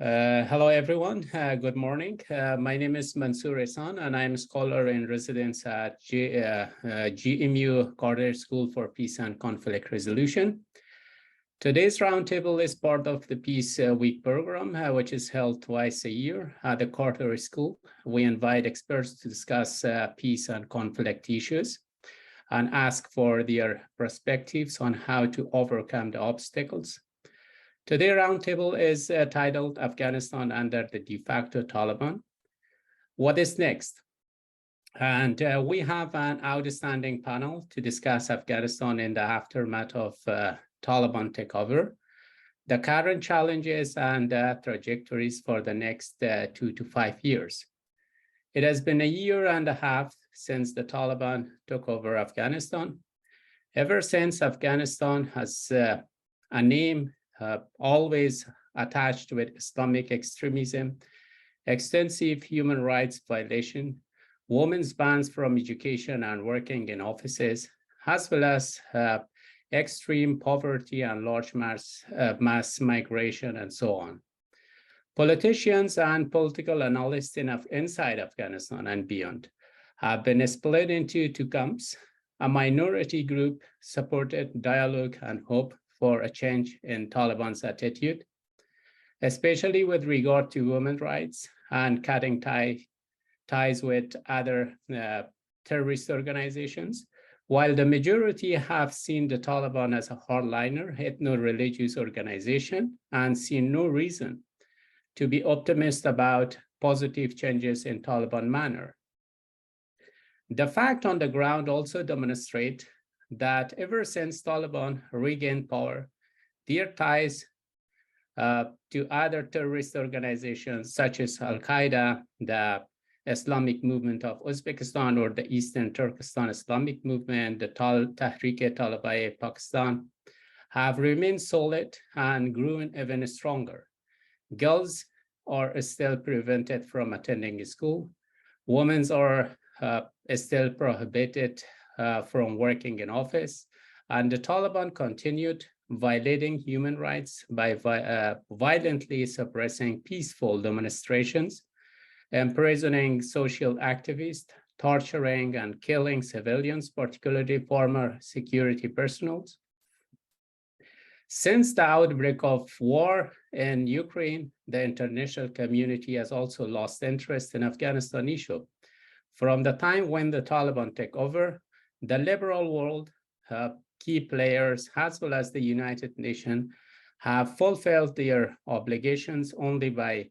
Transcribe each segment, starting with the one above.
Hello, everyone. Good morning. My name is Mansoor Ehsan, and I'm a scholar in residence at GMU Carter School for Peace and Conflict Resolution. Today's roundtable is part of the Peace Week program, which is held twice a year at the Carter School. We invite experts to discuss peace and conflict issues and ask for their perspectives on how to overcome the obstacles. Today's roundtable is titled Afghanistan under the de facto Taliban. What is next? And we have an outstanding panel to discuss Afghanistan in the aftermath of Taliban takeover, the current challenges and trajectories for the next 2 to 5 years. It has been a year and a half since the Taliban took over Afghanistan. Ever since, Afghanistan has a name always attached with Islamic extremism, extensive human rights violation, women's bans from education and working in offices, as well as extreme poverty and large mass migration and so on. Politicians and political analysts inside Afghanistan and beyond have been split into two camps. A minority group supported dialogue and hope for a change in Taliban's attitude, especially with regard to women's rights and cutting ties with other terrorist organizations, while the majority have seen the Taliban as a hardliner, ethno-religious organization and seen no reason to be optimistic about positive changes in Taliban manner. The fact on the ground also demonstrate that ever since Taliban regained power, their ties to other terrorist organizations such as Al-Qaeda, the Islamic movement of Uzbekistan or the Eastern Turkestan Islamic movement, the Tehrik-e-Taliban Pakistan, have remained solid and grown even stronger. Girls are still prevented from attending school. Women are still prohibited from working in office, and the Taliban continued violating human rights by violently suppressing peaceful demonstrations, imprisoning social activists, torturing and killing civilians, particularly former security personnel. Since the outbreak of war in Ukraine, the international community has also lost interest in Afghanistan issue. From the time when the Taliban take over, the liberal world, key players, as well as the United Nations, have fulfilled their obligations only by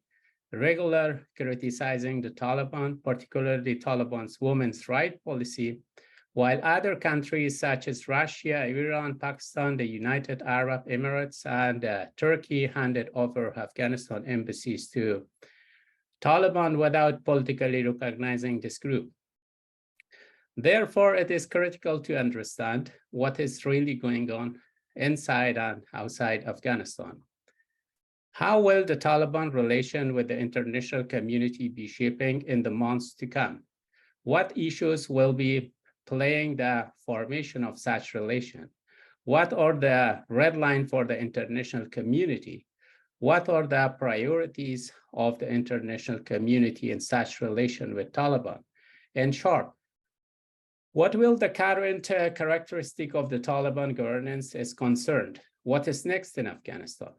regular criticizing the Taliban, particularly Taliban's women's rights policy, while other countries such as Russia, Iran, Pakistan, the United Arab Emirates, and Turkey handed over Afghanistan embassies to Taliban without politically recognizing this group. Therefore, it is critical to understand what is really going on inside and outside Afghanistan. How will the Taliban relation with the international community be shaping in the months to come? What issues will be playing the formation of such relation? What are the red lines for the international community? What are the priorities of the international community in such relation with Taliban? In short, what will the current characteristic of the Taliban governance is concerned? What is next in Afghanistan?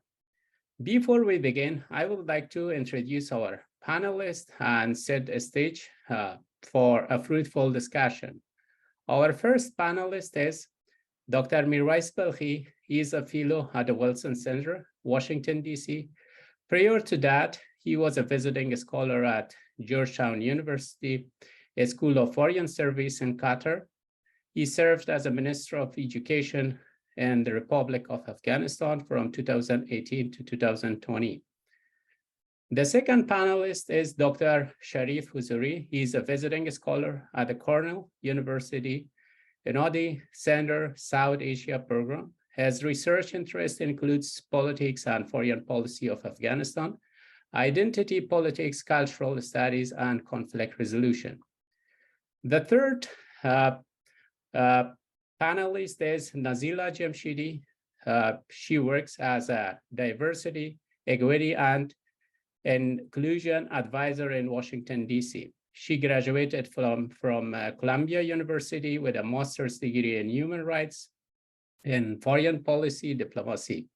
Before we begin, I would like to introduce our panelists and set a stage for a fruitful discussion. Our first panelist is Dr. Mirwais Balkhi. He is a fellow at the Wilson Center, Washington, D.C. Prior to that, he was a visiting scholar at Georgetown University, a School of Foreign Service in Qatar. He served as a Minister of Education in the Republic of Afghanistan from 2018 to 2020. The second panelist is Dr. Sharif Huzuri. He's a visiting scholar at the Cornell University Enodi Center South Asia program. His research interest includes politics and foreign policy of Afghanistan, identity politics, cultural studies, and conflict resolution. The third panelist is Nazila Jamshidi. She works as a diversity, equity, and inclusion advisor in Washington, D.C. She graduated from Columbia University with a master's degree in human rights and foreign policy diplomacy.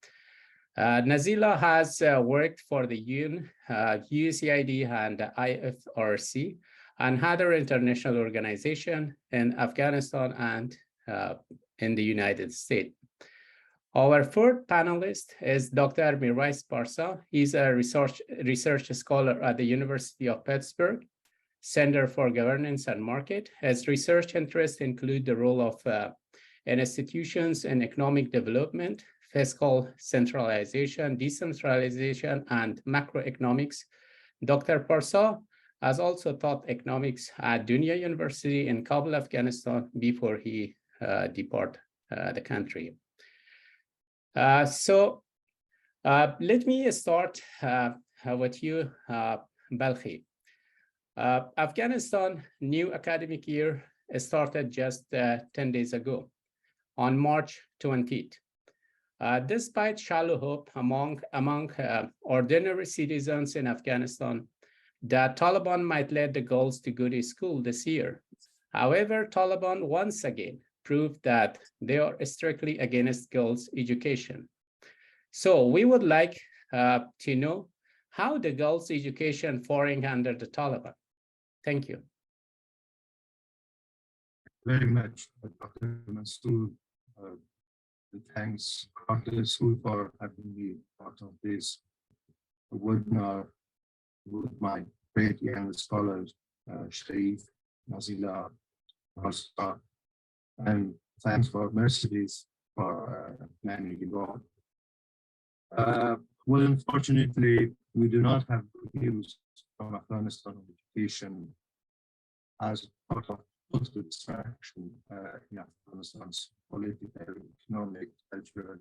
Nazila has worked for the UN, USAID, and IFRC, and other international organizations in Afghanistan and in the United States. Our fourth panelist is Dr. Mirwais Parsa. He's a research scholar at the University of Pittsburgh Center for Governance and Market. His research interests include the role of institutions in economic development, fiscal centralization, decentralization, and macroeconomics. Dr. Parsa has also taught economics at Dunya University in Kabul, Afghanistan, before he departed the country. Let me start with you, Balkhi. Afghanistan new academic year started just 10 days ago on March 20th. Despite shallow hope among ordinary citizens in Afghanistan that Taliban might let the girls to go to school this year. However, Taliban once again proved that they are strictly against girls' education. So we would like to know how the girls' education faring under the Taliban. Thank you. Very much, Dr. Mansoor. Thanks, Dr. School, for having me part of this webinar with my great young scholars, Sharif, Nazila, Marsa, and thanks for Mercedes for planning it all. Well, unfortunately, we do not have good news from Afghanistan on education as part of total distraction in Afghanistan's political, economic, cultural,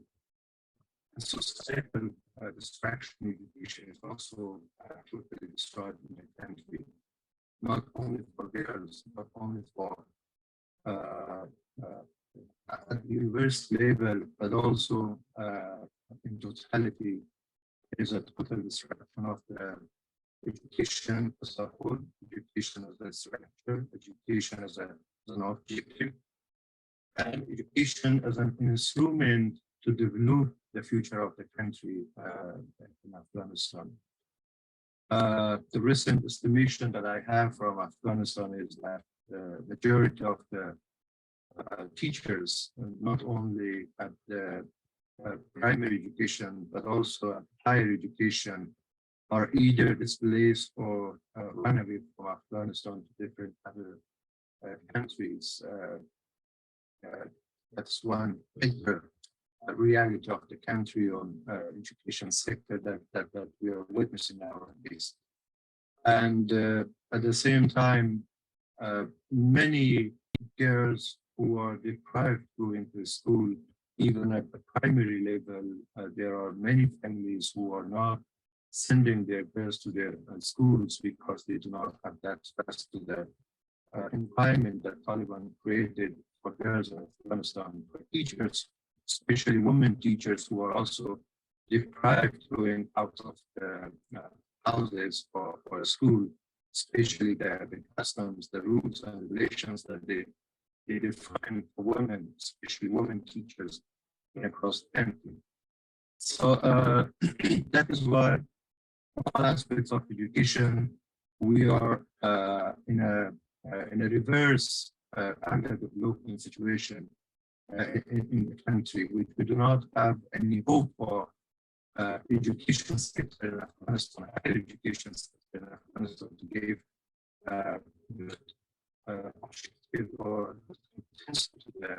and societal distraction. Education is also totally destroyed in the country, not only for girls, not only for at the university level, but also in totality. It is a total destruction of the education as a whole, education as a structure, education as an objective, and education as an instrument to develop the future of the country in Afghanistan. The recent estimation that I have from Afghanistan is that the majority of the teachers, not only at the primary education, but also at higher education, are either displaced or run away from Afghanistan to different other countries. That's one bigger reality of the country on education sector that we are witnessing nowadays. And at the same time, many girls who are deprived going to school, even at the primary level, there are many families who are not sending their girls to their schools because they do not have that access to the environment that Taliban created for girls in Afghanistan, for teachers, especially women teachers who are also deprived going out of the houses for school, especially the customs, the rules and regulations that they define for women, especially women teachers across the country. So that is why all aspects of education, we are in a reverse underdevelopment situation in the country. We do not have any hope for education sector in Afghanistan, higher education sector in Afghanistan to give or to the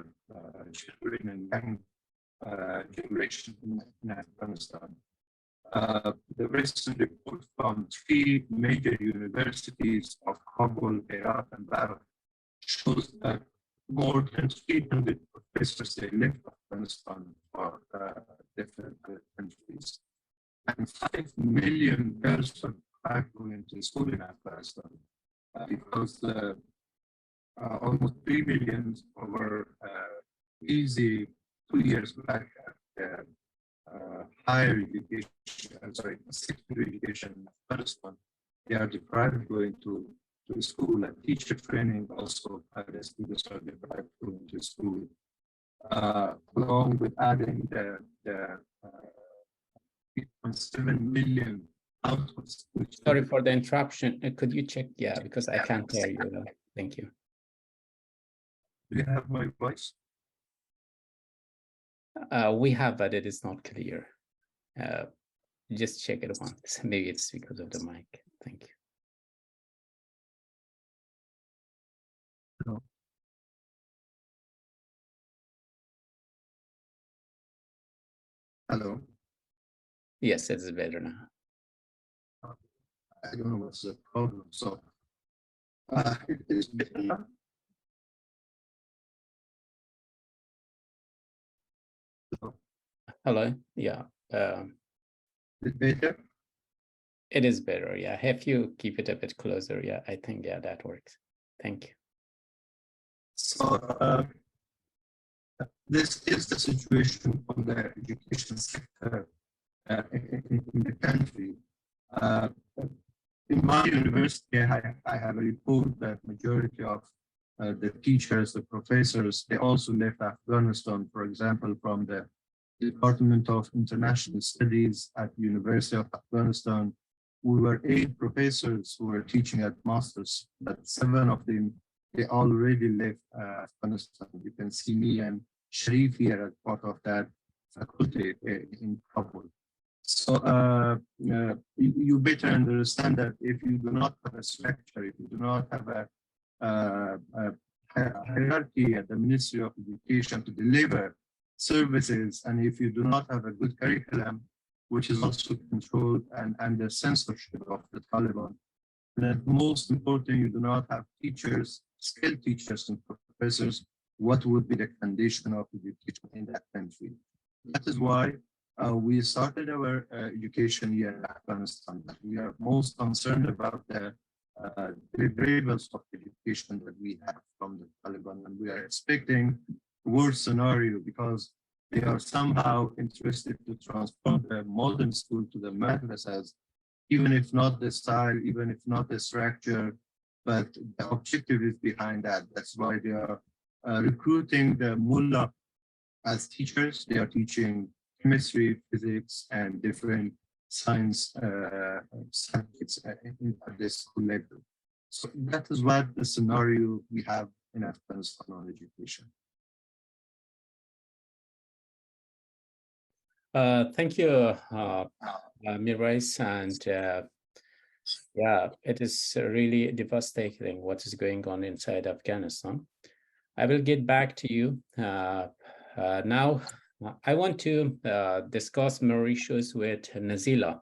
children and young generation in Afghanistan. The recent report from 3 major universities of Kabul, Herat, and Bara shows that more than 300 professors they left Afghanistan for different countries, and 5 million girls are back going to school in Afghanistan because almost 3 million were easy 2 years back higher education, secondary education in Afghanistan, they are deprived of going to school, and teacher training also, the students are deprived of going to school, along with adding the 3.7 million households. Sorry for the interruption. Could you check? Yeah, because I can't hear you. Thank you. Do you have my voice? We have, but it is not clear. Just check it once. Maybe it's because of the mic. Thank you. No. Hello. Yes, it's better now. I don't know what's the problem. So it is better now. Hello. Yeah. Is it better? It is better. Yeah. If you keep it a bit closer, yeah, I think that works. Thank you. So this is the situation on the education sector in the country. In my university, I have a report that majority of the teachers, the professors, they also left Afghanistan, for example, from the Department of International Studies at the University of Afghanistan. We were 8 professors who were teaching at masters, but 7 of them, they already left Afghanistan. You can see me and Sharif here as part of that faculty in Kabul. So you better understand that if you do not have a structure, if you do not have a hierarchy at the Ministry of Education to deliver services, and if you do not have a good curriculum, which is also controlled and the censorship of the Taliban, and most important, you do not have teachers, skilled teachers and professors, what would be the condition of education in that country? That is why we started our education here in Afghanistan. We are most concerned about the deliverables of education that we have from the Taliban, and we are expecting a worse scenario because they are somehow interested to transform the modern school to the madrasas, even if not the style, even if not the structure, but the objective is behind that. That's why they are recruiting the mullah as teachers. They are teaching chemistry, physics, and different science subjects at this school level. So that is what the scenario we have in Afghanistan on education. Thank you, Mirwais, and yeah, it is really devastating what is going on inside Afghanistan. I will get back to you. Now, I want to discuss more issues with Nazila.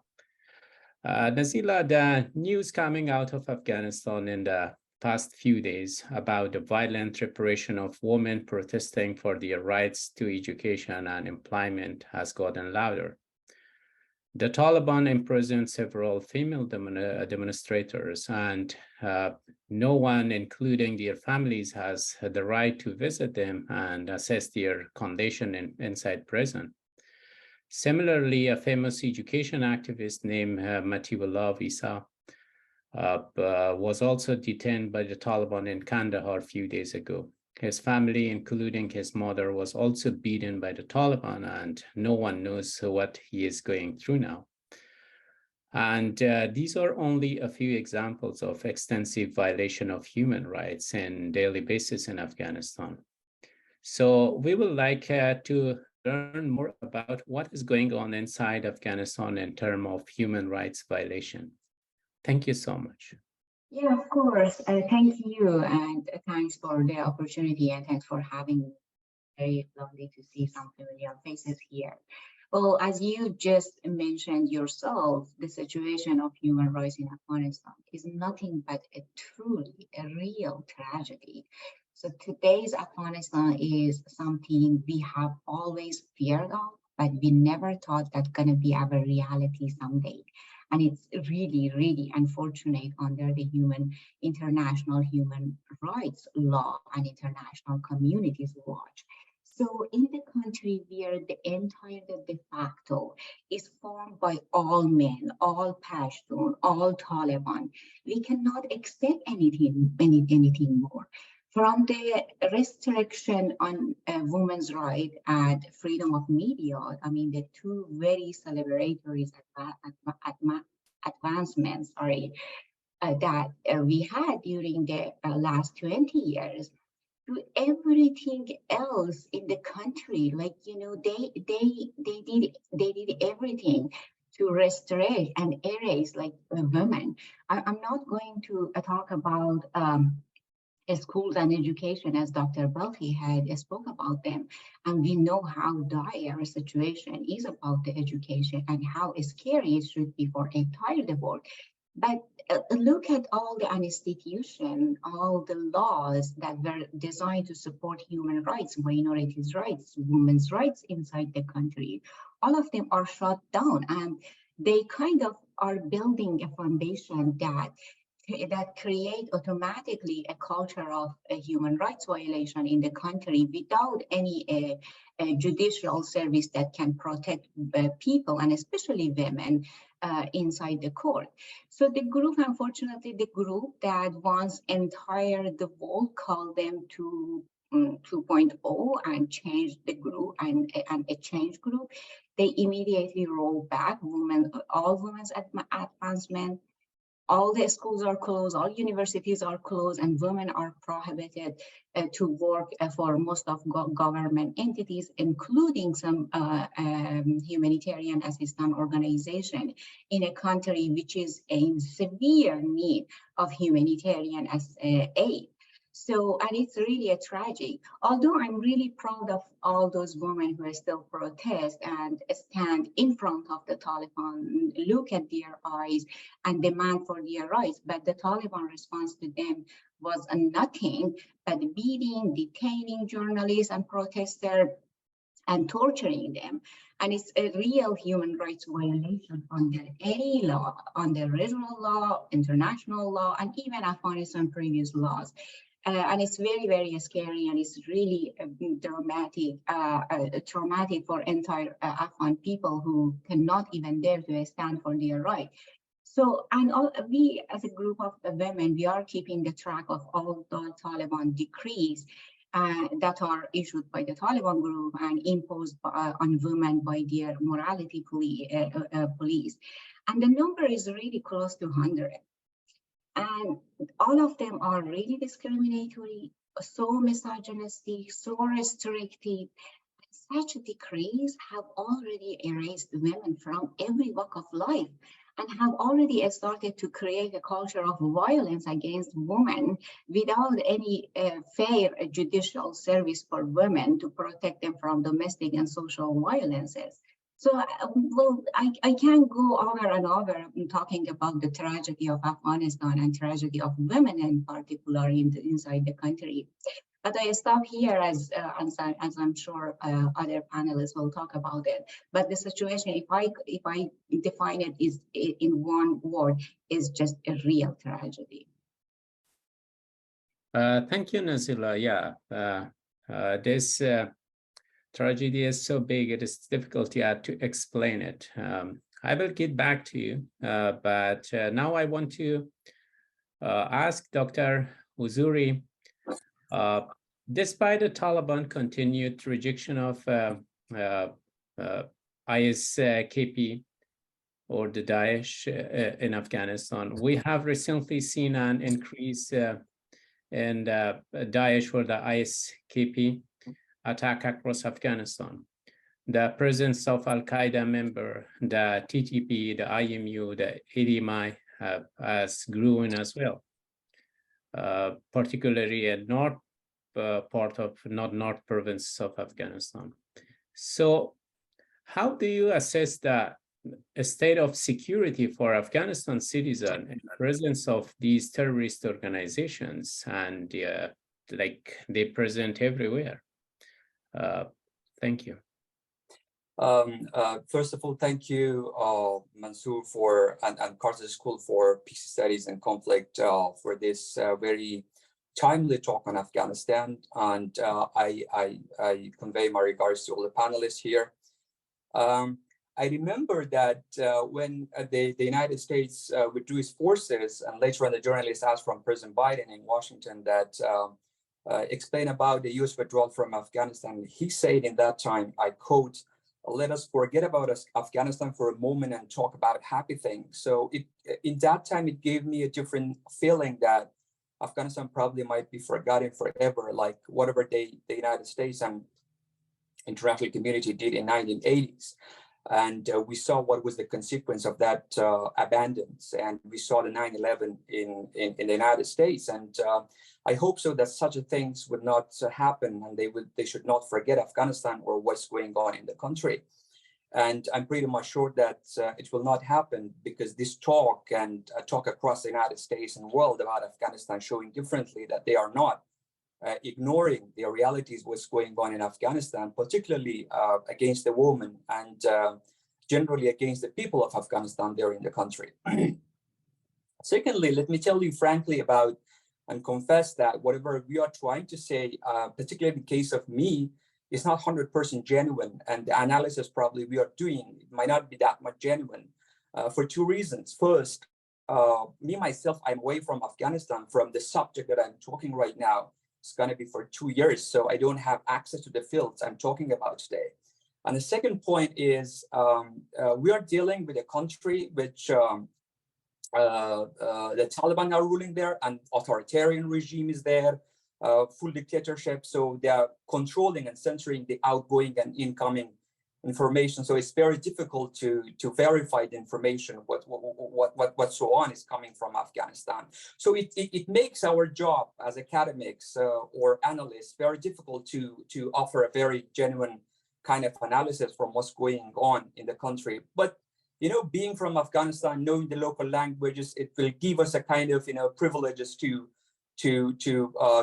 Nazila, the news coming out of Afghanistan in the past few days about the violent repression of women protesting for their rights to education and employment has gotten louder. The Taliban imprisoned several female demonstrators, and no one, including their families, has the right to visit them and assess their condition inside prison. Similarly, a famous education activist named Matibullah Isa was also detained by the Taliban in Kandahar a few days ago. His family, including his mother, was also beaten by the Taliban, and no one knows what he is going through now. And these are only a few examples of extensive violation of human rights on a daily basis in Afghanistan. So we would like to learn more about what is going on inside Afghanistan in terms of human rights violation. Thank you so much. Yeah, of course. Thank you, and thanks for the opportunity, and thanks for having me. Very lovely to see some familiar faces here. Well, as you just mentioned yourself, the situation of human rights in Afghanistan is nothing but a truly, a real tragedy. So today's Afghanistan is something we have always feared of, but we never thought that's going to be our reality someday. And it's really, really unfortunate under the international human rights law and international communities watch. So in the country where the entire de facto is formed by all men, all Pashtun, all Taliban, we cannot expect anything more. From the restriction on women's rights and freedom of media, I mean, the two very celebratory advancements, that we had during the last 20 years, to everything else in the country. Like, you know, they did everything to restrict and erase like women. I'm not going to talk about schools and education, as Dr. Belfi had spoke about them, and we know how dire a situation is about the education and how scary it should be for entire the world. But look at all the institutions, all the laws that were designed to support human rights, minorities' rights, women's rights inside the country. All of them are shut down, and they kind of are building a foundation that create automatically a culture of a human rights violation in the country without any judicial service that can protect people, and especially women, inside the court. So the group, unfortunately, the group that wants entire the world, call them to 2.0 and change the group and a change group, they immediately roll back all women's advancement. All the schools are closed, all universities are closed, and women are prohibited to work for most of government entities, including some humanitarian assistance organization in a country which is in severe need of humanitarian aid. So, and it's really a tragic, although I'm really proud of all those women who still protest and stand in front of the Taliban, look at their eyes and demand for their rights. But the Taliban response to them was nothing but beating, detaining journalists and protesters and torturing them. And it's a real human rights violation under any law, under regional law, international law, and even Afghanistan previous laws. And it's very, very scary, and it's really traumatic for entire Afghan people who cannot even dare to stand for their right. So, and we as a group of women, we are keeping the track of all the Taliban decrees that are issued by the Taliban group and imposed on women by their morality police. And the number is really close to 100. And all of them are really discriminatory, so misogynistic, so restrictive. Such decrees have already erased women from every walk of life and have already started to create a culture of violence against women without any fair judicial service for women to protect them from domestic and social violences. So, well, I can't go over and over talking about the tragedy of Afghanistan and tragedy of women in particular inside the country. But I stop here as I'm sure other panelists will talk about it. But the situation, if I define it is in one word, is just a real tragedy. Thank you, Nazila. Yeah, this tragedy is so big, it is difficult to explain it. I will get back to you, but now I want to ask Dr. Uzuri, despite the Taliban continued rejection of IS-KP or the Daesh in Afghanistan, we have recently seen an increase in Daesh or the IS-KP attack across Afghanistan. The presence of Al-Qaeda member, the TTP, the IMU, the ADMI has grown as well, particularly in north part of north province of Afghanistan. So how do you assess the state of security for Afghanistan citizens in the presence of these terrorist organizations, and like they present everywhere? Thank you. First of all, thank you, Mansoor, and Carter School for Peace Studies and Conflict for this very timely talk on Afghanistan, and I convey my regards to all the panelists here. I remember that when the United States withdrew its forces, and later on the journalist asked from President Biden in Washington that explain about the US withdrawal from Afghanistan, he said in that time, I quote, "Let us forget about Afghanistan for a moment and talk about happy things." So in that time, it gave me a different feeling that Afghanistan probably might be forgotten forever, like whatever the United States and international community did in 1980s. And we saw what was the consequence of that abandonance. And we saw the 9/11 in the United States. And I hope so that such things would not happen, and they should not forget Afghanistan or what's going on in the country. And I'm pretty much sure that it will not happen, because this talk and talk across the United States and world about Afghanistan showing differently that they are not ignoring the realities what's going on in Afghanistan, particularly against the women and generally against the people of Afghanistan there in the country. Secondly, let me tell you frankly about and confess that whatever we are trying to say, particularly in the case of me, is not 100% genuine, and the analysis probably we are doing might not be that much genuine for two reasons. First, me myself, I'm away from Afghanistan, from the subject that I'm talking right now. It's going to be for 2 years, so I don't have access to the fields I'm talking about today. And the second point is we are dealing with a country which the Taliban are ruling there, and authoritarian regime is there, full dictatorship. So they are controlling and censoring the outgoing and incoming information. So it's very difficult to verify the information, what so on is coming from Afghanistan. So it makes our job as academics or analysts very difficult to offer a very genuine kind of analysis from what's going on in the country. But being from Afghanistan, knowing the local languages, it will give us a kind of privileges to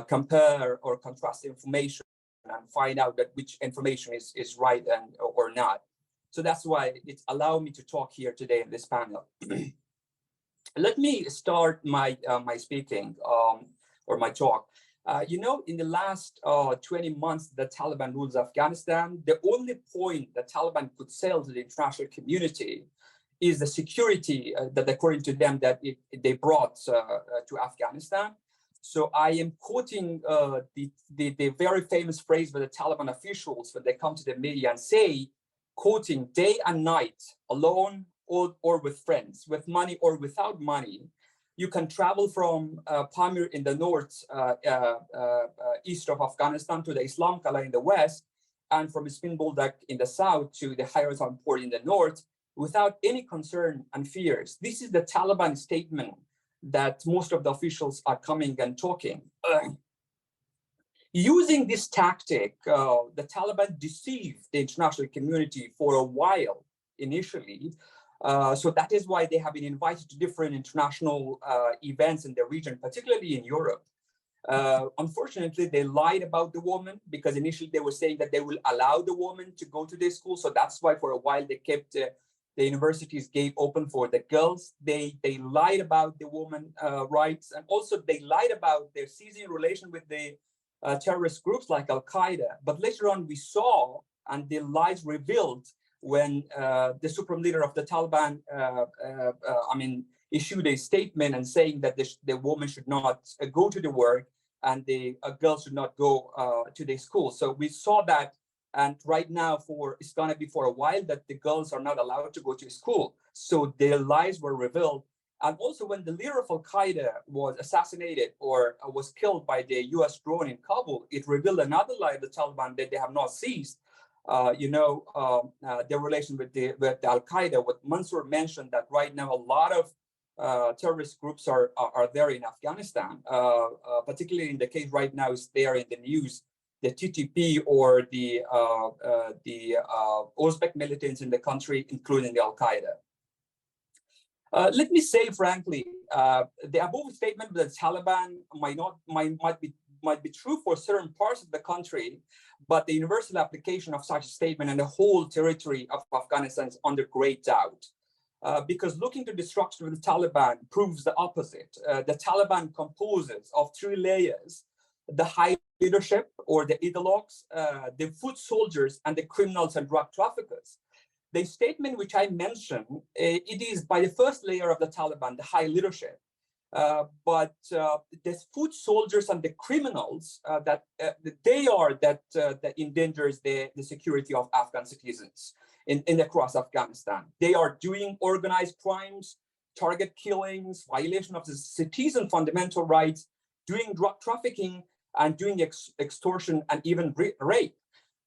compare or contrast information and find out that which information is right and or not. So that's why it's allowed me to talk here today in this panel. Let me start my my speaking or my talk. In the last 20 months, the Taliban rules Afghanistan. The only point the Taliban could sell to the international community is the security that, according to them, that they brought to Afghanistan. So I am quoting the very famous phrase by the Taliban officials when they come to the media and say, quoting, "Day and night, alone or with friends, with money or without money, you can travel from Pamir in the north, east of Afghanistan, to the Islam Kala in the west, and from Spin Boldak in the south to the Hayatan port in the north, without any concern and fears." This is the Taliban statement that most of the officials are coming and talking. Using this tactic, the Taliban deceived the international community for a while initially. So that is why they have been invited to different international events in the region, particularly in Europe. Unfortunately, they lied about the woman, because initially they were saying that they will allow the woman to go to their school. So that's why for a while they kept the universities gave open for the girls. They lied about the woman rights, and also they lied about their seizing relation with the terrorist groups like Al-Qaeda. But later on we saw, and the lies revealed when the supreme leader of the Taliban, issued a statement and saying that the woman should not go to the work, and the girls should not go to the school. So we saw that, and right now it's gonna be for a while that the girls are not allowed to go to school. So their lies were revealed. And also when the leader of Al-Qaeda was assassinated or was killed by the US drone in Kabul, it revealed another lie of the Taliban that they have not ceased their relation with Al-Qaeda. What Mansoor mentioned, that right now a lot of terrorist groups are there in Afghanistan, particularly in the case right now is there in the news, the TTP or the Uzbek militants in the country, including the Al-Qaeda. Let me say frankly, the above statement that the Taliban might be true for certain parts of the country, but the universal application of such a statement and the whole territory of Afghanistan is under great doubt. because looking to destruction of the Taliban proves the opposite. The Taliban composes of 3 layers: the high leadership or the ideologues, the foot soldiers, and the criminals and drug traffickers. The statement which I mentioned, it is by the first layer of the Taliban, the high leadership. But the foot soldiers and the criminals that endangers the security of Afghan citizens in across Afghanistan. They are doing organized crimes, target killings, violation of the citizen fundamental rights, doing drug trafficking, and doing extortion and even rape.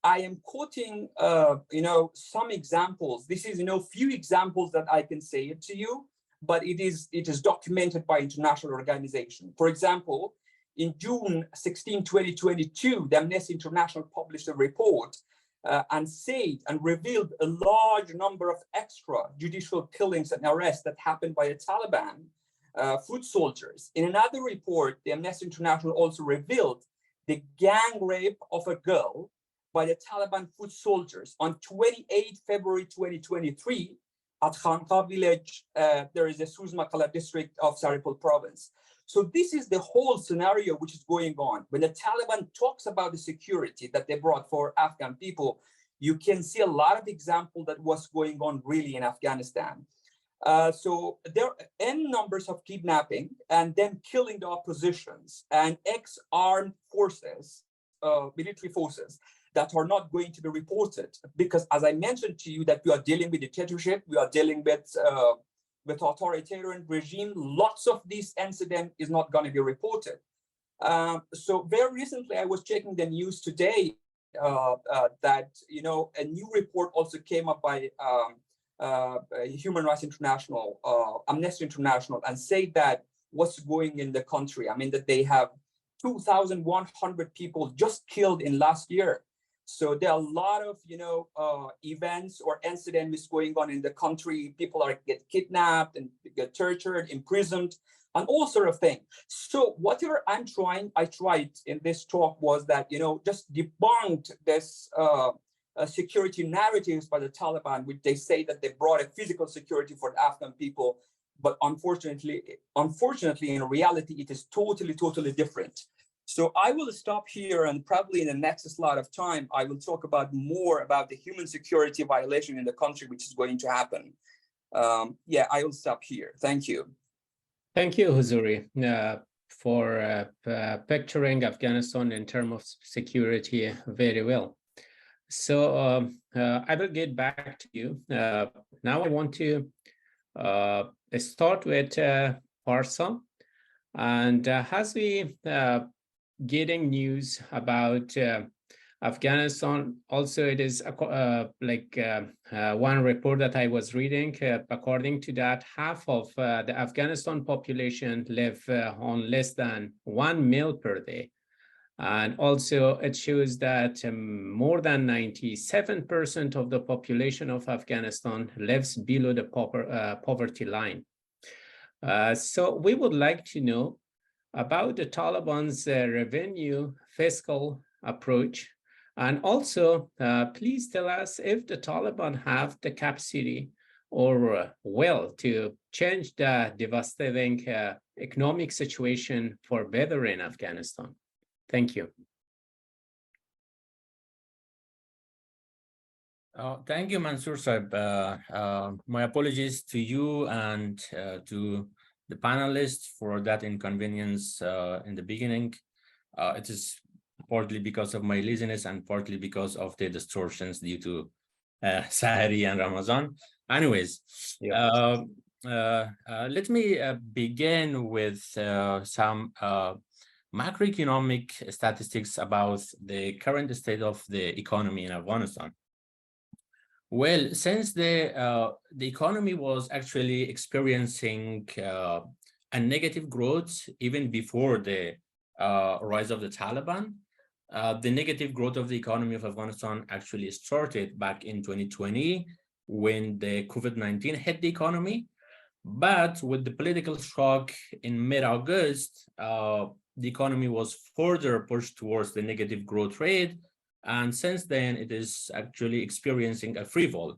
I am quoting, some examples. This is, few examples that I can say it to you, but it is documented by international organizations. For example, in June 16, 2022, the Amnesty International published a report and said and revealed a large number of extrajudicial killings and arrests that happened by the Taliban foot soldiers. In another report, the Amnesty International also revealed the gang rape of a girl by the Taliban foot soldiers on 28 February 2023 at Khanqa village. There is a Suzmakala district of Saripul province. So this is the whole scenario which is going on. When the Taliban talks about the security that they brought for Afghan people, you can see a lot of examples that what's going on really in Afghanistan. So there are n numbers of kidnapping and then killing the oppositions and ex-armed forces, military forces that are not going to be reported, because as I mentioned to you that we are dealing with dictatorship, we are dealing with authoritarian regime. Lots of these incidents is not going to be reported. So very recently, I was checking the news today that a new report also came up by Human Rights International, Amnesty International, and say that what's going in the country. I mean that they have 2,100 people just killed in last year. So there are a lot of events or incidents going on in the country. People get kidnapped and get tortured, imprisoned, and all sort of things. I tried in this talk was that just debunked this security narratives by the Taliban, which they say that they brought a physical security for the Afghan people, but unfortunately, in reality, it is totally different. So I will stop here, and probably in the next slot of time, I will talk more about the human security violation in the country, which is going to happen. I will stop here. Thank you. Thank you, Huzuri, for picturing Afghanistan in terms of security very well. So I will get back to you. Now I want to start with Parsa. And as we getting news about Afghanistan, also it is one report that I was reading, according to that, half of the Afghanistan population live on less than 1 meal per day. And also it shows that more than 97% of the population of Afghanistan lives below the poverty line. So we would like to know about the Taliban's revenue fiscal approach. And also, please tell us if the Taliban have the capacity or will to change the devastating economic situation for better in Afghanistan. Thank you. Thank you, Mansoor Saib. My apologies to you and to the panelists for that inconvenience in the beginning. It is partly because of my laziness and partly because of the distortions due to Sahari and Ramadan. Anyways, let me begin with some macroeconomic statistics about the current state of the economy in Afghanistan. Well, since the economy was actually experiencing a negative growth even before the rise of the Taliban, the negative growth of the economy of Afghanistan actually started back in 2020 when the COVID-19 hit the economy. But with the political shock in mid-August, the economy was further pushed towards the negative growth rate. And since then, it is actually experiencing a free fall.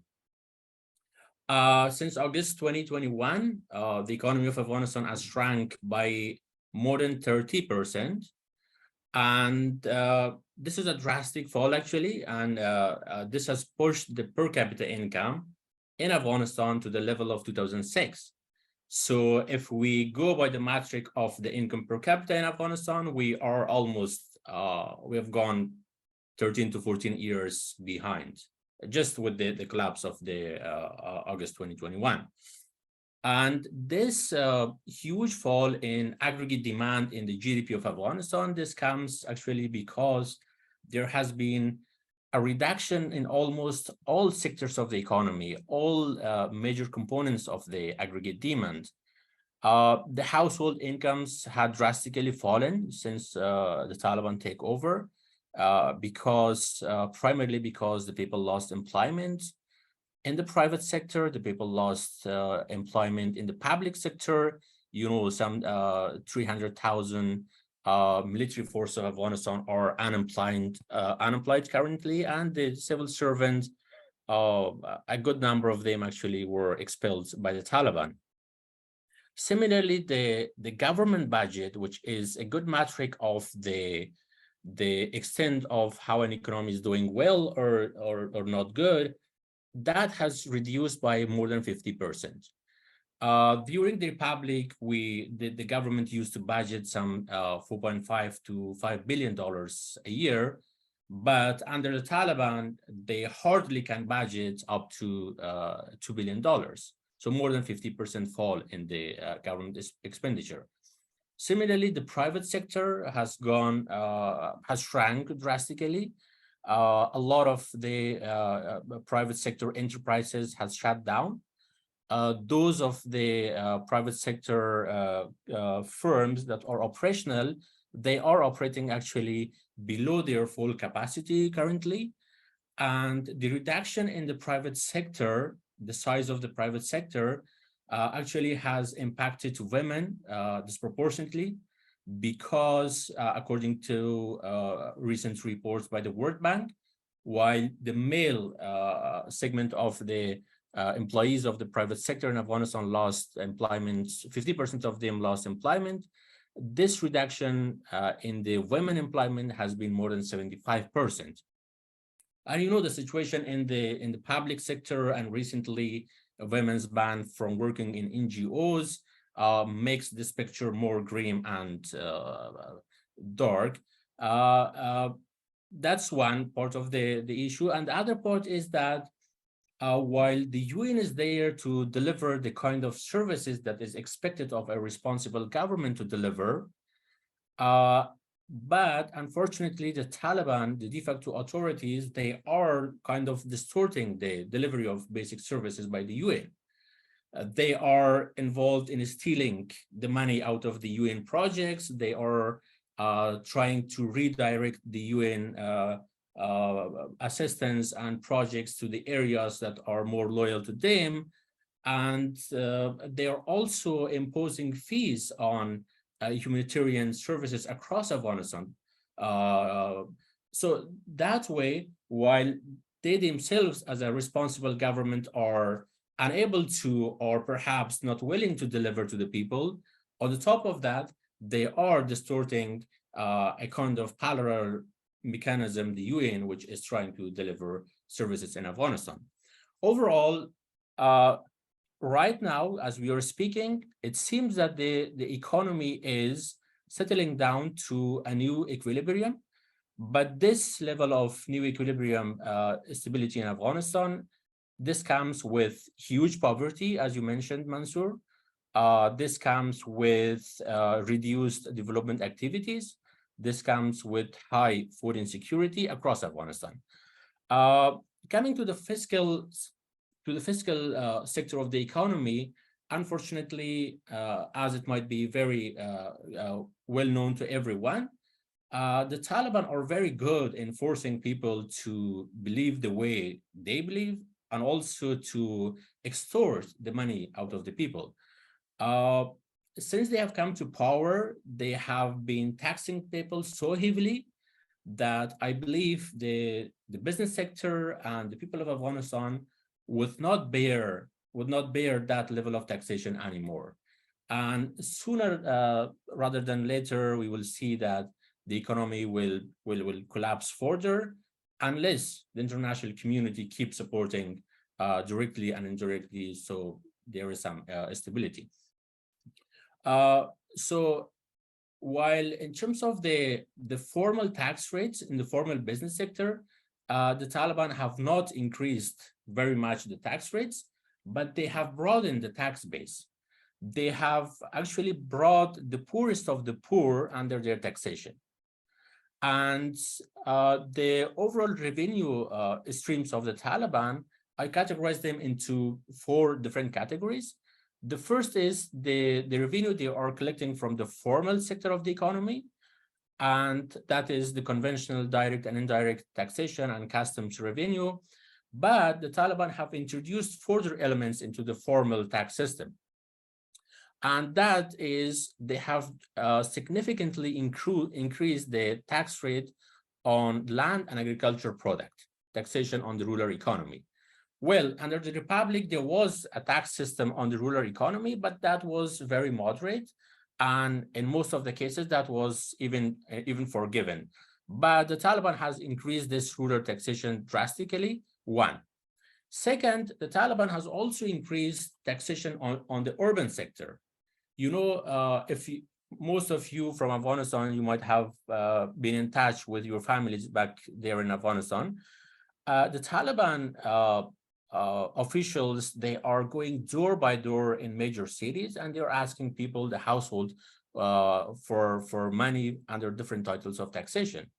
Since August 2021, the economy of Afghanistan has shrunk by more than 30%. And this is a drastic fall, actually. And this has pushed the per capita income in Afghanistan to the level of 2006. So if we go by the metric of the income per capita in Afghanistan, we are almost, we have gone 13 to 14 years behind, just with the collapse of the August 2021. And this huge fall in aggregate demand in the GDP of Afghanistan, this comes actually because there has been a reduction in almost all sectors of the economy, all major components of the aggregate demand. The household incomes had drastically fallen since the Taliban take over, primarily because the people lost employment in the private sector, the people lost employment in the public sector. You know, some 300,000 military forces of Afghanistan are unemployed currently, and the civil servants, a good number of them actually were expelled by the Taliban. Similarly, the government budget, which is a good metric of the extent of how an economy is doing well or not good, that has reduced by more than 50%. During the Republic, the government used to budget some $4.5 to $5 billion a year, but under the Taliban, they hardly can budget up to $2 billion. So more than 50% fall in the government expenditure. Similarly, the private sector has shrunk drastically. A lot of the private sector enterprises has shut down. Those of the private sector firms that are operational, they are operating actually below their full capacity currently. And the reduction in the private sector, the size of the private sector, actually has impacted women disproportionately, because according to recent reports by the World Bank, while the male segment of the employees of the private sector in Afghanistan lost employment, 50% of them lost employment, this reduction in the women employment has been more than 75%. And you know, the situation in the public sector, and recently a women's ban from working in NGOs makes this picture more grim and dark. That's one part of the issue. And the other part is that while the UN is there to deliver the kind of services that is expected of a responsible government to deliver, but unfortunately, the Taliban, the de facto authorities, they are kind of distorting the delivery of basic services by the UN. They are involved in stealing the money out of the UN projects. They are trying to redirect the UN assistance and projects to the areas that are more loyal to them. And they are also imposing fees on humanitarian services across Afghanistan. So that way, while they themselves as a responsible government are unable to, or perhaps not willing to deliver to the people, on the top of that, they are distorting a kind of parallel mechanism, the UN, which is trying to deliver services in Afghanistan. Overall, right now, as we are speaking, it seems that the economy is settling down to a new equilibrium. But this level of new equilibrium stability in Afghanistan, this comes with huge poverty, as you mentioned, Mansoor. This comes with reduced development activities. This comes with high food insecurity across Afghanistan. Coming to the fiscal sector of the economy, unfortunately, as it might be very well known to everyone, the Taliban are very good in forcing people to believe the way they believe, and also to extort the money out of the people. Since they have come to power, they have been taxing people so heavily that I believe the business sector and the people of Afghanistan would not bear would not bear that level of taxation anymore. And sooner rather than later, we will see that the economy will collapse further unless the international community keeps supporting directly and indirectly, so there is some stability. So while in terms of the formal tax rates in the formal business sector, the Taliban have not increased very much the tax rates, but they have broadened the tax base. They have actually brought the poorest of the poor under their taxation. And the overall revenue streams of the Taliban, I categorize them into 4 different categories. The first is the revenue they are collecting from the formal sector of the economy, and that is the conventional direct and indirect taxation and customs revenue. But the Taliban have introduced further elements into the formal tax system. And that is, they have significantly increased the tax rate on land and agriculture product, taxation on the rural economy. Well, under the Republic, there was a tax system on the rural economy, but that was very moderate. And in most of the cases, that was even forgiven. But the Taliban has increased this rural taxation drastically, 1. Second, the Taliban has also increased taxation on the urban sector. You know, most of you from Afghanistan, you might have been in touch with your families back there in Afghanistan. The Taliban officials, they are going door by door in major cities, and they're asking people, the household, for money under different titles of taxation.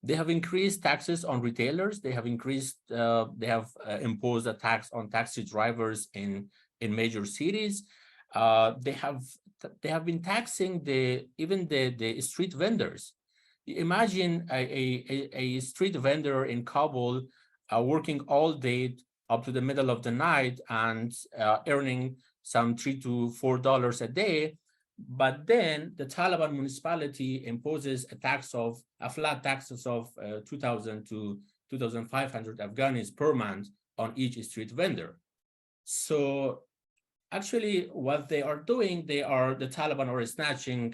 They have increased taxes on retailers. They have imposed a tax on taxi drivers in major cities. They have been taxing even the street vendors. Imagine a street vendor in Kabul working all day up to the middle of the night and earning some $3 to $4 a day. But then the Taliban municipality imposes a flat taxes of 2,000 to 2,500 Afghanis per month on each street vendor. So actually, what they are doing, the Taliban are snatching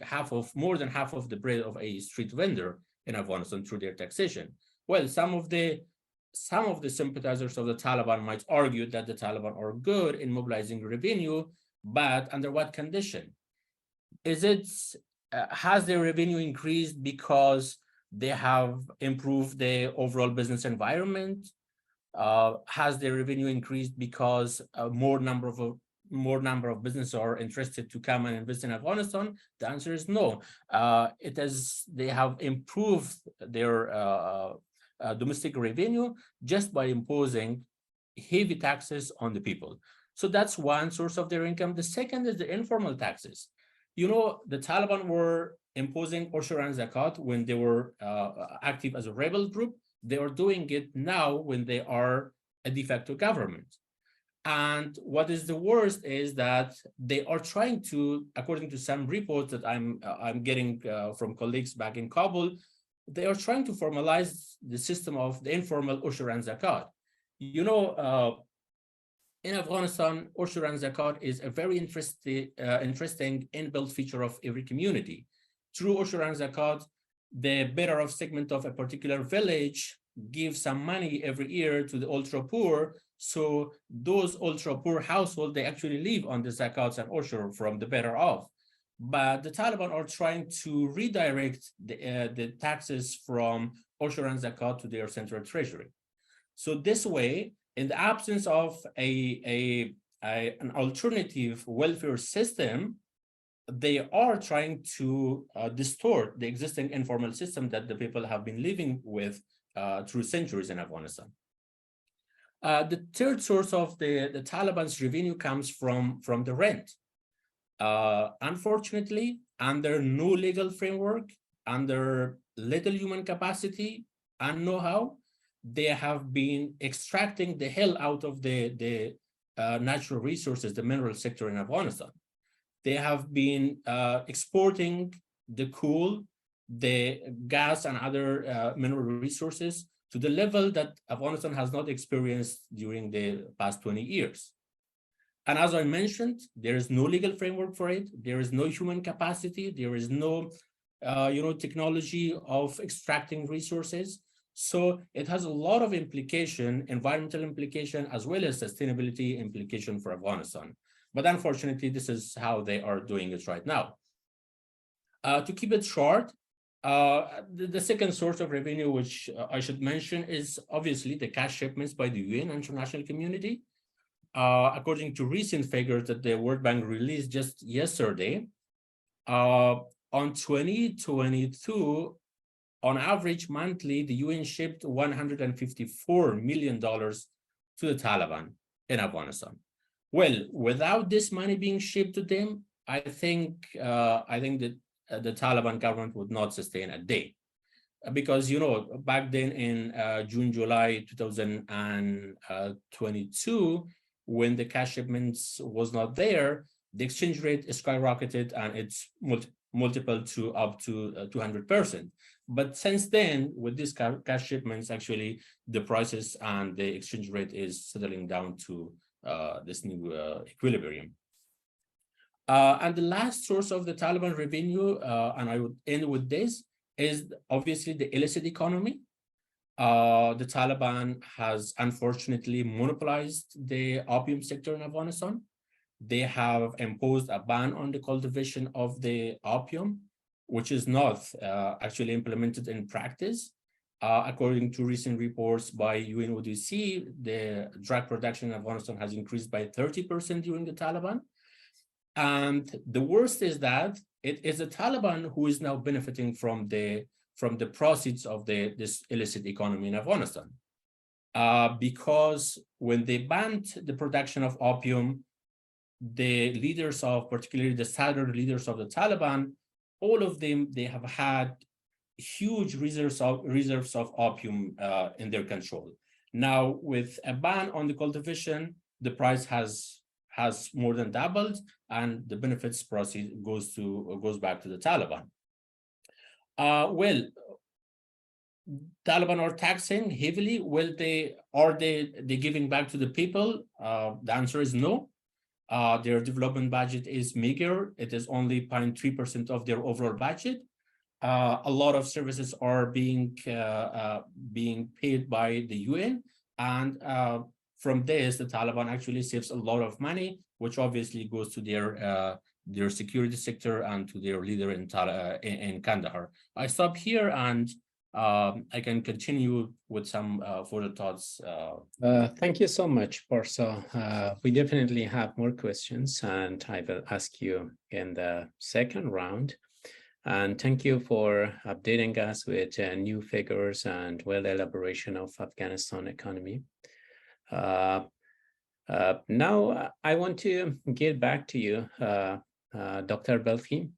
more than half of the bread of a street vendor in Afghanistan through their taxation. Well, some of the sympathizers of the Taliban might argue that the Taliban are good in mobilizing revenue, but under what condition? Has their revenue increased because they have improved the overall business environment? Has their revenue increased because more number of businesses are interested to come and invest in Afghanistan? The answer is no. They have improved their domestic revenue just by imposing heavy taxes on the people. So that's one source of their income. The second is the informal taxes. You know, the Taliban were imposing Ushur and Zakat when they were active as a rebel group. They are doing it now when they are a de facto government. And what is the worst is that they are trying to, according to some reports that I'm getting from colleagues back in Kabul, they are trying to formalize the system of the informal Ushur and Zakat. You know, in Afghanistan, Ushur and Zakat is a very interesting inbuilt feature of every community. Through Ushur and Zakat, the better off segment of a particular village gives some money every year to the ultra poor. So those ultra poor households, they actually live on the Zakats and Ushur from the better off. But the Taliban are trying to redirect the taxes from Ushur and Zakat to their central treasury. So this way, in the absence of an alternative welfare system, they are trying to distort the existing informal system that the people have been living with through centuries in Afghanistan. The third source of the Taliban's revenue comes from the rent. Unfortunately, under no legal framework, under little human capacity and know-how, they have been extracting the hell out of the natural resources, the mineral sector in Afghanistan. They have been exporting the coal, the gas, and other mineral resources to the level that Afghanistan has not experienced during the past 20 years. And as I mentioned, there is no legal framework for it. There is no human capacity. There is no, technology of extracting resources. So it has a lot of implication, environmental implication, as well as sustainability implication for Afghanistan. But unfortunately, this is how they are doing it right now. To keep it short, the second source of revenue, which I should mention, is obviously the cash shipments by the UN and international community. According to recent figures that the World Bank released just yesterday, on 2022, on average monthly, the UN shipped $154 million to the Taliban in Afghanistan. Well, without this money being shipped to them, I think that the Taliban government would not sustain a day. Because, back then in June, July 2022, when the cash shipments was not there, the exchange rate skyrocketed and it's multiple to up to 200%. But since then, with these cash shipments, actually, the prices and the exchange rate is settling down to this new equilibrium. And the last source of the Taliban revenue, and I would end with this, is obviously the illicit economy. The Taliban has unfortunately monopolized the opium sector in Afghanistan. They have imposed a ban on the cultivation of the opium, which is not actually implemented in practice. According to recent reports by UNODC, the drug production in Afghanistan has increased by 30% during the Taliban. And the worst is that it is the Taliban who is now benefiting from the proceeds of this illicit economy in Afghanistan. Because when they banned the production of opium, the leaders of, particularly the southern leaders of the Taliban, all of them, they have had huge reserves of opium in their control. Now, with a ban on the cultivation, the price has more than doubled, and the benefits proceed goes back to the Taliban. Well, Taliban are taxing heavily. Will they giving back to the people? The answer is no. Their development budget is meager. It is only 0.3% of their overall budget. A lot of services are being paid by the UN, and from this, the Taliban actually saves a lot of money, which obviously goes to their security sector and to their leader in Kandahar. I stop here, and I can continue with some further thoughts. Thank you so much, Parsa. We definitely have more questions, and I will ask you in the second round. And thank you for updating us with new figures and elaboration of Afghanistan economy. Now, I want to get back to you, Dr. Belki.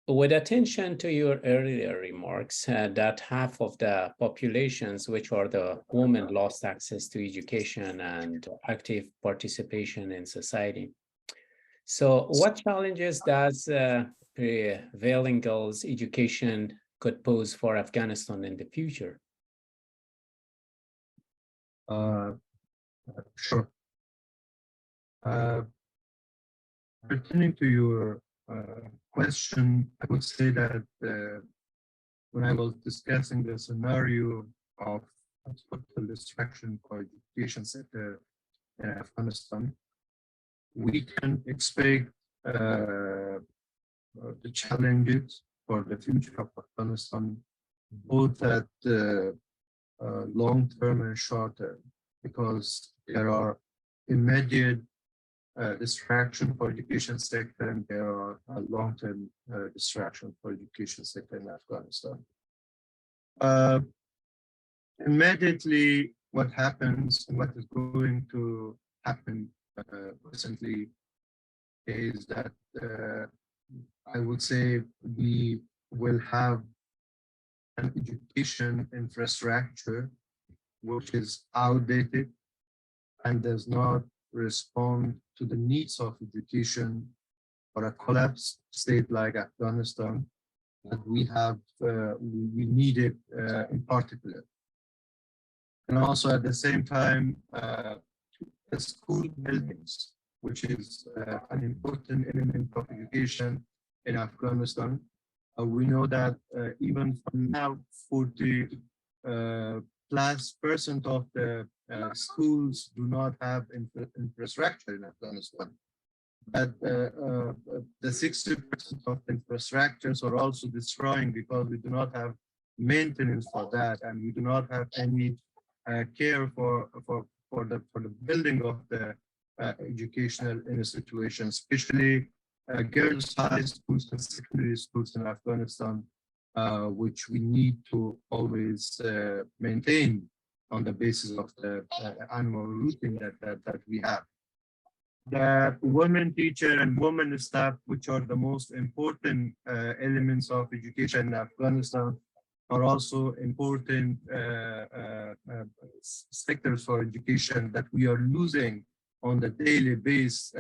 With attention to your earlier remarks that half of the populations, which are the women, lost access to education and active participation in society. So what challenges does prevailing girls' education could pose for Afghanistan in the future? Sure. Pertaining to your question, I would say that when I was discussing the scenario of total destruction for education sector in Afghanistan, we can expect the challenges for the future of Afghanistan, both at long-term and short-term, because there are immediate distraction for education sector, and there are long-term distraction for education sector in Afghanistan. Immediately, what happens and what is going to happen recently is that I would say we will have an education infrastructure which is outdated and does not respond to the needs of education for a collapsed state like Afghanistan that we have, we need it in particular. And also at the same time, the school buildings, which is an important element of education in Afghanistan. We know that even from now, 40% of the schools do not have infrastructure in Afghanistan. But the 60% of infrastructures are also destroying because we do not have maintenance for that, and we do not have any care for the building of the educational institutions, especially girls' high schools and secondary schools in Afghanistan, which we need to always maintain on the basis of the annual routine that we have. The women teacher and women staff, which are the most important elements of education in Afghanistan, are also important sectors for education that we are losing on the daily basis.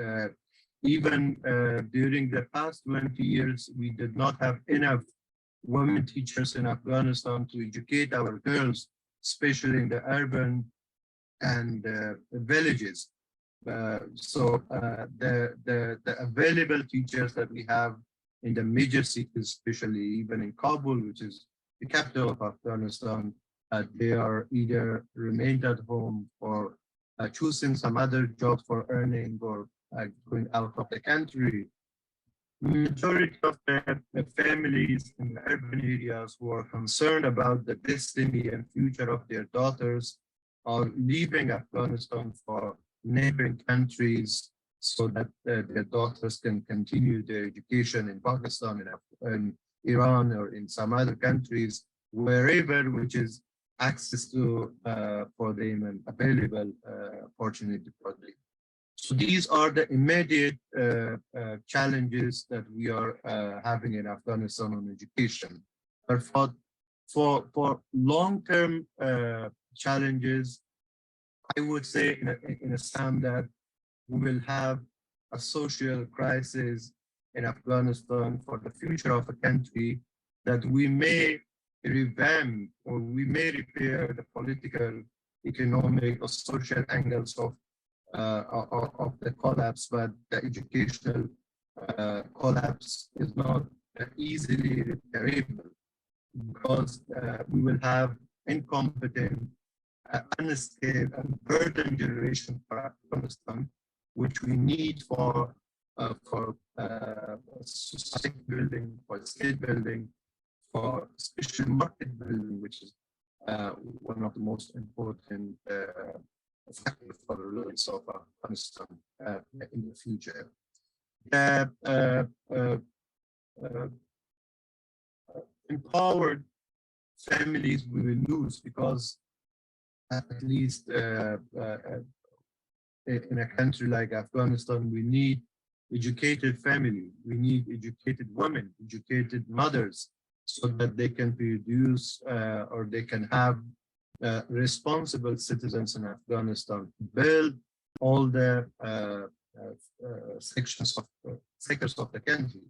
Even during the past 20 years, we did not have enough women teachers in Afghanistan to educate our girls, especially in the urban and villages. So the available teachers that we have in the major cities, especially even in Kabul, which is the capital of Afghanistan, they are either remained at home or choosing some other job for earning or going out of the country. Majority of the families in the urban areas who are concerned about the destiny and future of their daughters are leaving Afghanistan for neighboring countries so that their daughters can continue their education in Pakistan, in Iran, or in some other countries, wherever which is access to for them and available opportunity for them. So these are the immediate challenges that we are having in Afghanistan on education. But for long-term challenges, I would say in a sum that we will have a social crisis in Afghanistan for the future of a country, that we may revamp or we may repair the political, economic, or social angles of the collapse, but the educational collapse is not easily repairable, because we will have incompetent, unskilled, and burdened generation for Afghanistan, which we need for society building, for state building, for special market building, which is one of the most important factors for the release of Afghanistan in the future. Empowered families we will lose, because at least in a country like Afghanistan, we need educated family, we need educated women, educated mothers, so that they can produce or they can have responsible citizens in Afghanistan, build all the sectors of the country.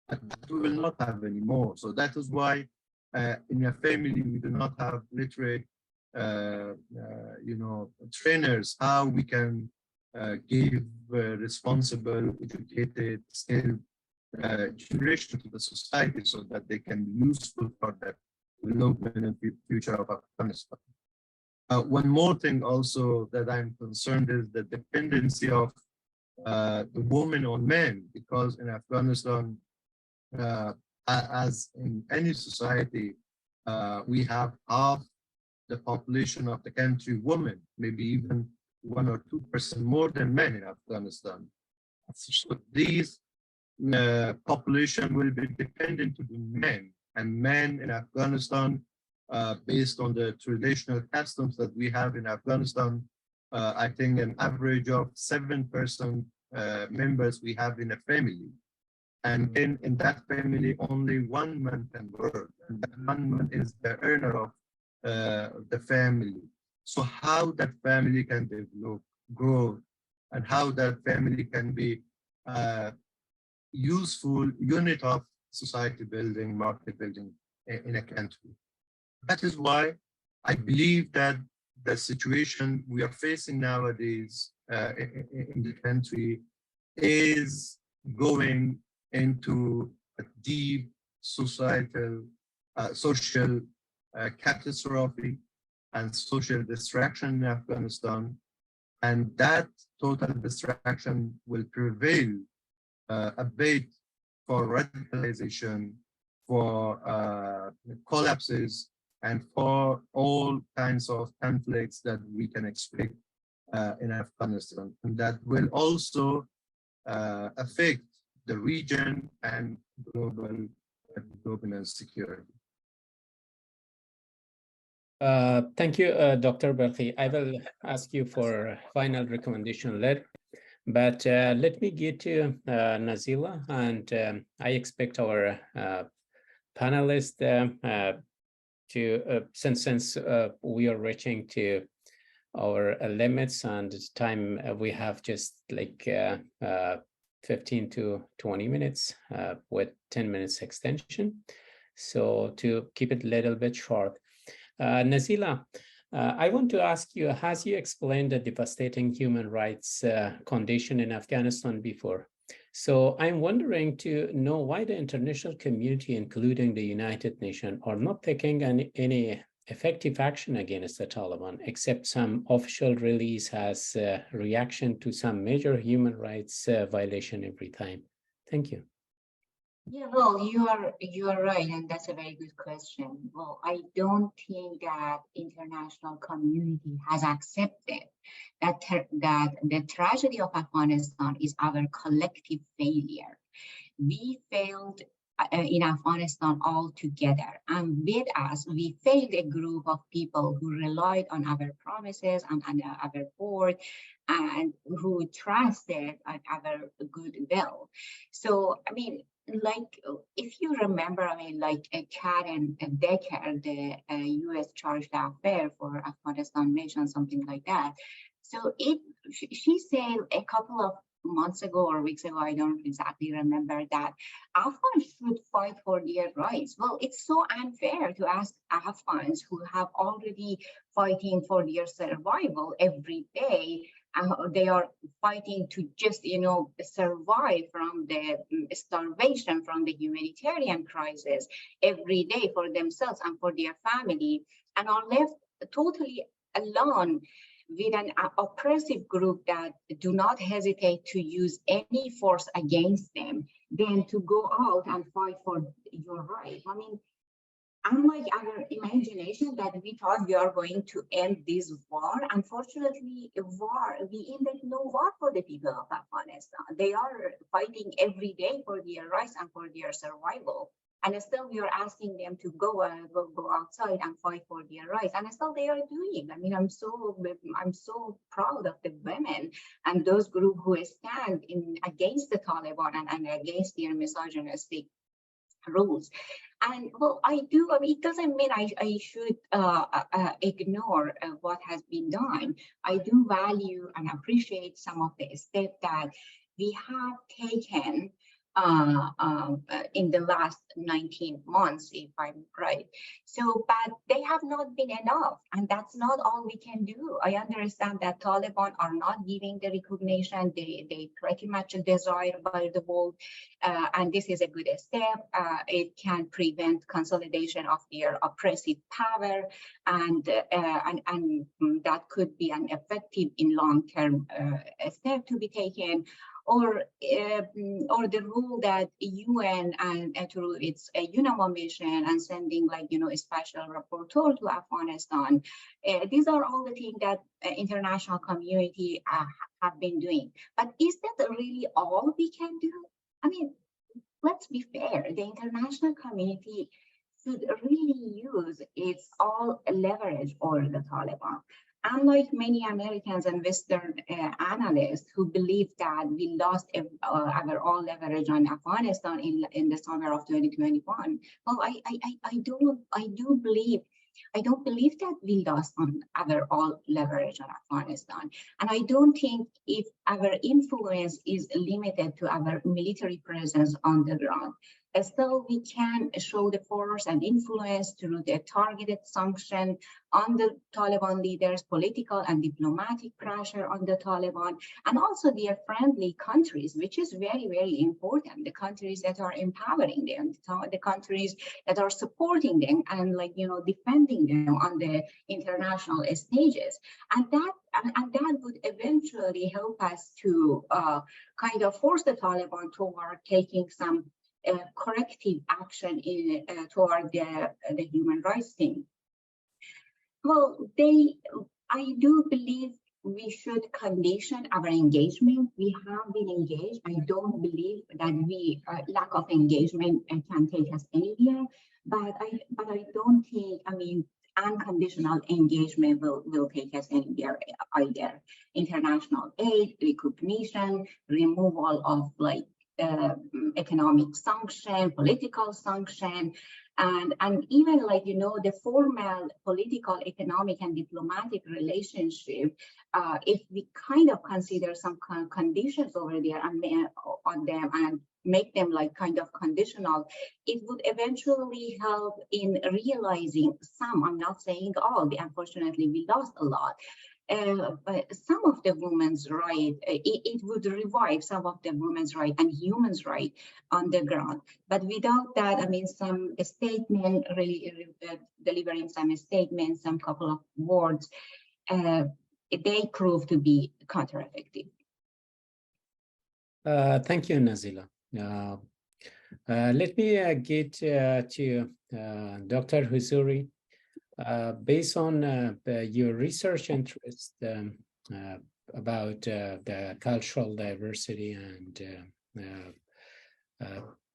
But we will not have anymore. So that is why in a family we do not have literate trainers, how we can give responsible, educated, skilled generation to the society, so that they can be useful for the development and future of Afghanistan. One more thing also that I'm concerned is the dependency of the woman on men, because in Afghanistan, as in any society, we have half the population of the country women, maybe even 1 or 2% more than men in Afghanistan. So these population will be dependent on men, and men in Afghanistan, based on the traditional customs that we have in Afghanistan, I think an average of 7% members we have in a family. And in that family, only one man can work, and that one man is the earner of the family. So how that family can develop, grow, and how that family can be useful unit of society building, market building in a country. That is why I believe that the situation we are facing nowadays in the country is going into a deep societal, social catastrophe and social distraction in Afghanistan. And that total distraction will prevail a bit for radicalization, for collapses, and for all kinds of conflicts that we can expect in Afghanistan. And that will also affect the region and global security. Thank you, Dr. Berkhi. I will ask you for a final recommendation letter, but let me get to Nazila, and I expect our panelists to, since we are reaching to our limits and time, we have just like 15 to 20 minutes with 10 minutes extension. So to keep it a little bit short, Nazila, I want to ask you, has you explained the devastating human rights condition in Afghanistan before? So I'm wondering to know why the international community, including the United Nations, are not taking any effective action against the Taliban, except some official release has reaction to some major human rights violation every time. Thank you. Yeah, well, you are right, and that's a very good question. Well, I don't think that international community has accepted that the tragedy of Afghanistan is our collective failure. We failed in Afghanistan altogether, and with us, we failed a group of people who relied on our promises and our board, and who trusted our goodwill. So, I mean, like, if you remember, I mean, like Karen Decker, the U.S. charged d'affaires for Afghanistan mission, something like that. So she said a couple of months ago or weeks ago, I don't exactly remember, that Afghans should fight for their rights. Well, it's so unfair to ask Afghans who have already fighting for their survival every day. They are fighting to just, survive from the starvation, from the humanitarian crisis every day for themselves and for their family, and are left totally alone with an oppressive group that do not hesitate to use any force against them, than to go out and fight for your right. I mean, unlike our imagination that we thought we are going to end this war, unfortunately, we ended no war for the people of Afghanistan. They are fighting every day for their rights and for their survival. And still we are asking them to go outside and fight for their rights. And still they are doing. I mean, I'm so proud of the women and those groups who stand against the Taliban and against their misogynistic rules. And well, it doesn't mean I should ignore what has been done. I do value and appreciate some of the steps that we have taken in the last 19 months, if I'm right. So, but they have not been enough, and that's not all we can do. I understand that Taliban are not giving the recognition they pretty much desired by the world, and this is a good step. It can prevent consolidation of their oppressive power, and that could be an effective in long-term step to be taken. Or the rule that UN and through its UNAMA mission and sending a special rapporteur to Afghanistan. These are all the things that international community have been doing. But is that really all we can do? I mean, let's be fair. The international community should really use its all leverage over the Taliban. Unlike many Americans and Western analysts who believe that we lost our all leverage on Afghanistan in the summer of 2021, well, I don't believe that we lost on our all leverage on Afghanistan, and I don't think if our influence is limited to our military presence on the ground. Still, we can show the force and influence through the targeted sanction on the Taliban leaders, political and diplomatic pressure on the Taliban, and also their friendly countries, which is very, very important. The countries that are empowering them, the countries that are supporting them and defending them on the international stages. And that would eventually help us to kind of force the Taliban toward taking some corrective action toward the human rights thing. Well, I do believe we should condition our engagement. We have been engaged. I don't believe that lack of engagement can take us anywhere. But I don't think, unconditional engagement will take us anywhere either. International aid, recognition, removal of economic sanction, political sanction, and even the formal political, economic, and diplomatic relationship. If we kind of consider some conditions over there on them and make them kind of conditional, it would eventually help in realizing some. I'm not saying all. Unfortunately, we lost a lot. But some of the women's right, it would revive some of the women's right and humans' right on the ground. But without that, some statement, really delivering some statements, some couple of words, they prove to be counter-effective. Thank you, Nazila. Let me get to Dr. Huzuri. Based on your research interest about the cultural diversity and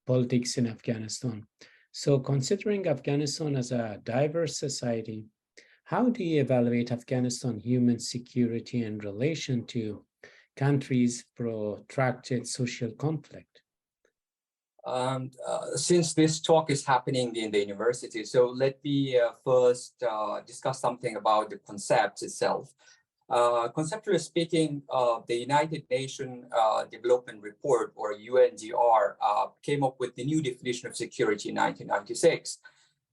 politics in Afghanistan. So considering Afghanistan as a diverse society, how do you evaluate Afghanistan human security in relation to countries' protracted social conflict? Since this talk is happening in the university, so let me first discuss something about the concept itself. Conceptually speaking, the United Nations Development Report, or UNDR, came up with the new definition of security in 1996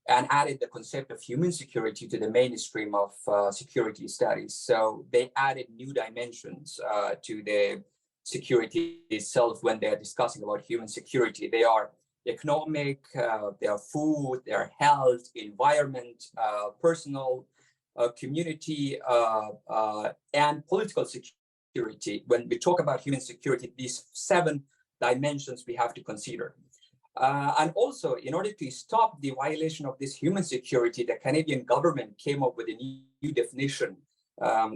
and added the concept of human security to the mainstream of security studies. So they added new dimensions to the security itself when they're discussing about human security. They are economic, they are food, they are health, environment, personal, community, and political security. When we talk about human security, these 7 dimensions we have to consider. And also, in order to stop the violation of this human security, the Canadian government came up with a new definition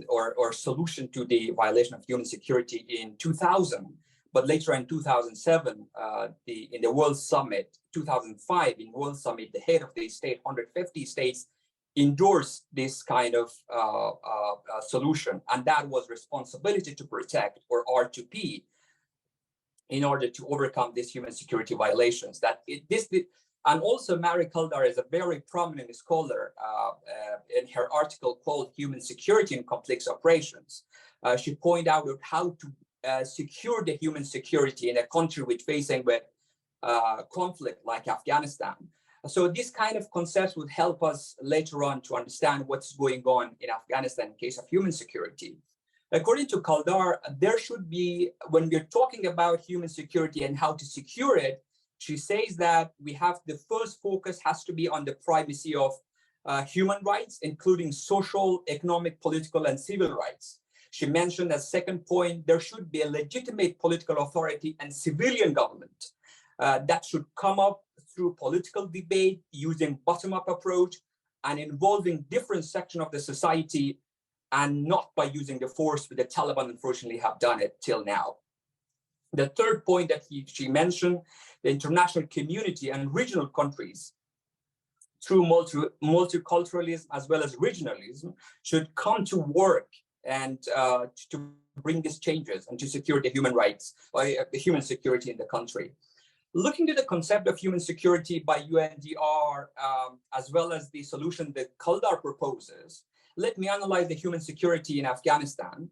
or solution to the violation of human security in 2000. But later in 2007, in the World Summit, 2005 in World Summit, the head of the state, 150 states, endorsed this kind of solution. And that was responsibility to protect, or R2P, in order to overcome these human security violations. And also Mary Kaldar is a very prominent scholar in her article called Human Security in Complex Operations. She pointed out how to secure the human security in a country facing with conflict like Afghanistan. So this kind of concepts would help us later on to understand what's going on in Afghanistan in case of human security. According to Kaldar, there should be, when we're talking about human security and how to secure it, she says that we have the first focus has to be on the primacy of human rights, including social, economic, political, and civil rights. She mentioned as second point, there should be a legitimate political authority and civilian government that should come up through political debate using bottom-up approach and involving different sections of the society, and not by using the force that the Taliban unfortunately have done it till now. The third point that she mentioned, the international community and regional countries through multiculturalism as well as regionalism should come to work and to bring these changes and to secure the human rights, or the human security in the country. Looking to the concept of human security by UNDR, as well as the solution that Kaldar proposes, let me analyze the human security in Afghanistan.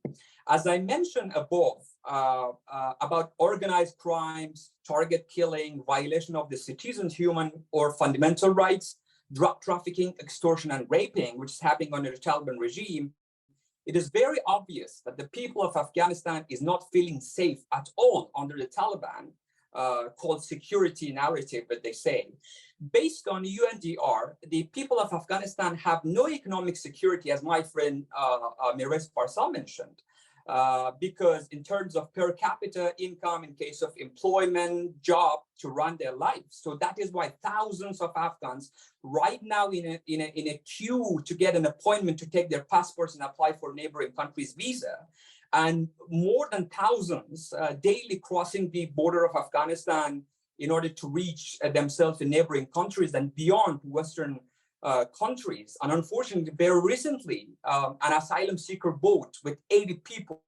As I mentioned above, about organized crimes, target killing, violation of the citizens' human or fundamental rights, drug trafficking, extortion, and raping, which is happening under the Taliban regime, it is very obvious that the people of Afghanistan is not feeling safe at all under the Taliban, called security narrative, that they say. Based on UNDR, the people of Afghanistan have no economic security, as my friend Mirez Farsal mentioned, because in terms of per capita income, in case of employment, job, to run their lives. So that is why thousands of Afghans right now in a queue to get an appointment to take their passports and apply for neighboring countries' visa. And more than thousands daily crossing the border of Afghanistan in order to reach themselves in neighboring countries and beyond Western countries. And unfortunately, very recently, an asylum seeker boat with 80 people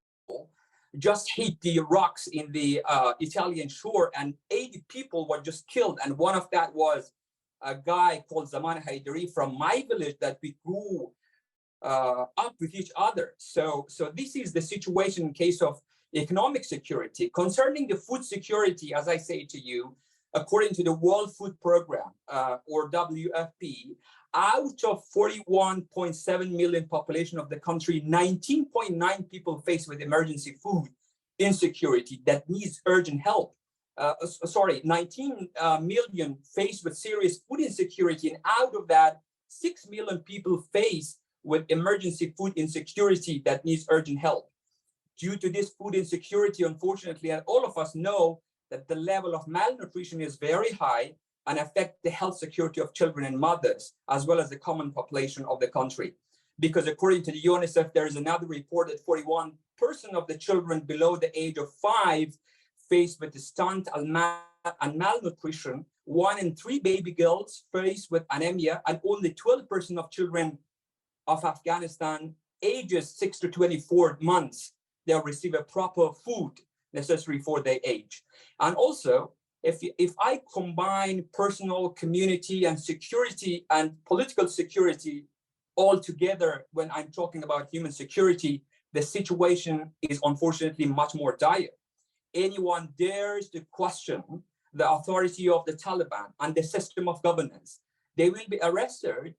just hit the rocks in the Italian shore, and 80 people were just killed. And one of that was a guy called Zaman Haidari from my village that we grew up with each other. So this is the situation in case of economic security. Concerning the food security, as I say to you, according to the World Food Program, or WFP, out of 41.7 million population of the country, 19.9 people faced with emergency food insecurity that needs urgent help. 19 million faced with serious food insecurity, and out of that, 6 million people faced with emergency food insecurity that needs urgent help. Due to this food insecurity, unfortunately, and all of us know that the level of malnutrition is very high and affect the health security of children and mothers, as well as the common population of the country. Because according to the UNICEF, there is another report that 41% of the children below the age of 5 faced with the stunt and malnutrition. 1 in 3 baby girls faced with anemia, and only 12% of children of Afghanistan ages 6 to 24 months, they'll receive a proper food necessary for their age. And also, if I combine personal, community, and security and political security all together, when I'm talking about human security, the situation is unfortunately much more dire. Anyone dares to question the authority of the Taliban and the system of governance, they will be arrested,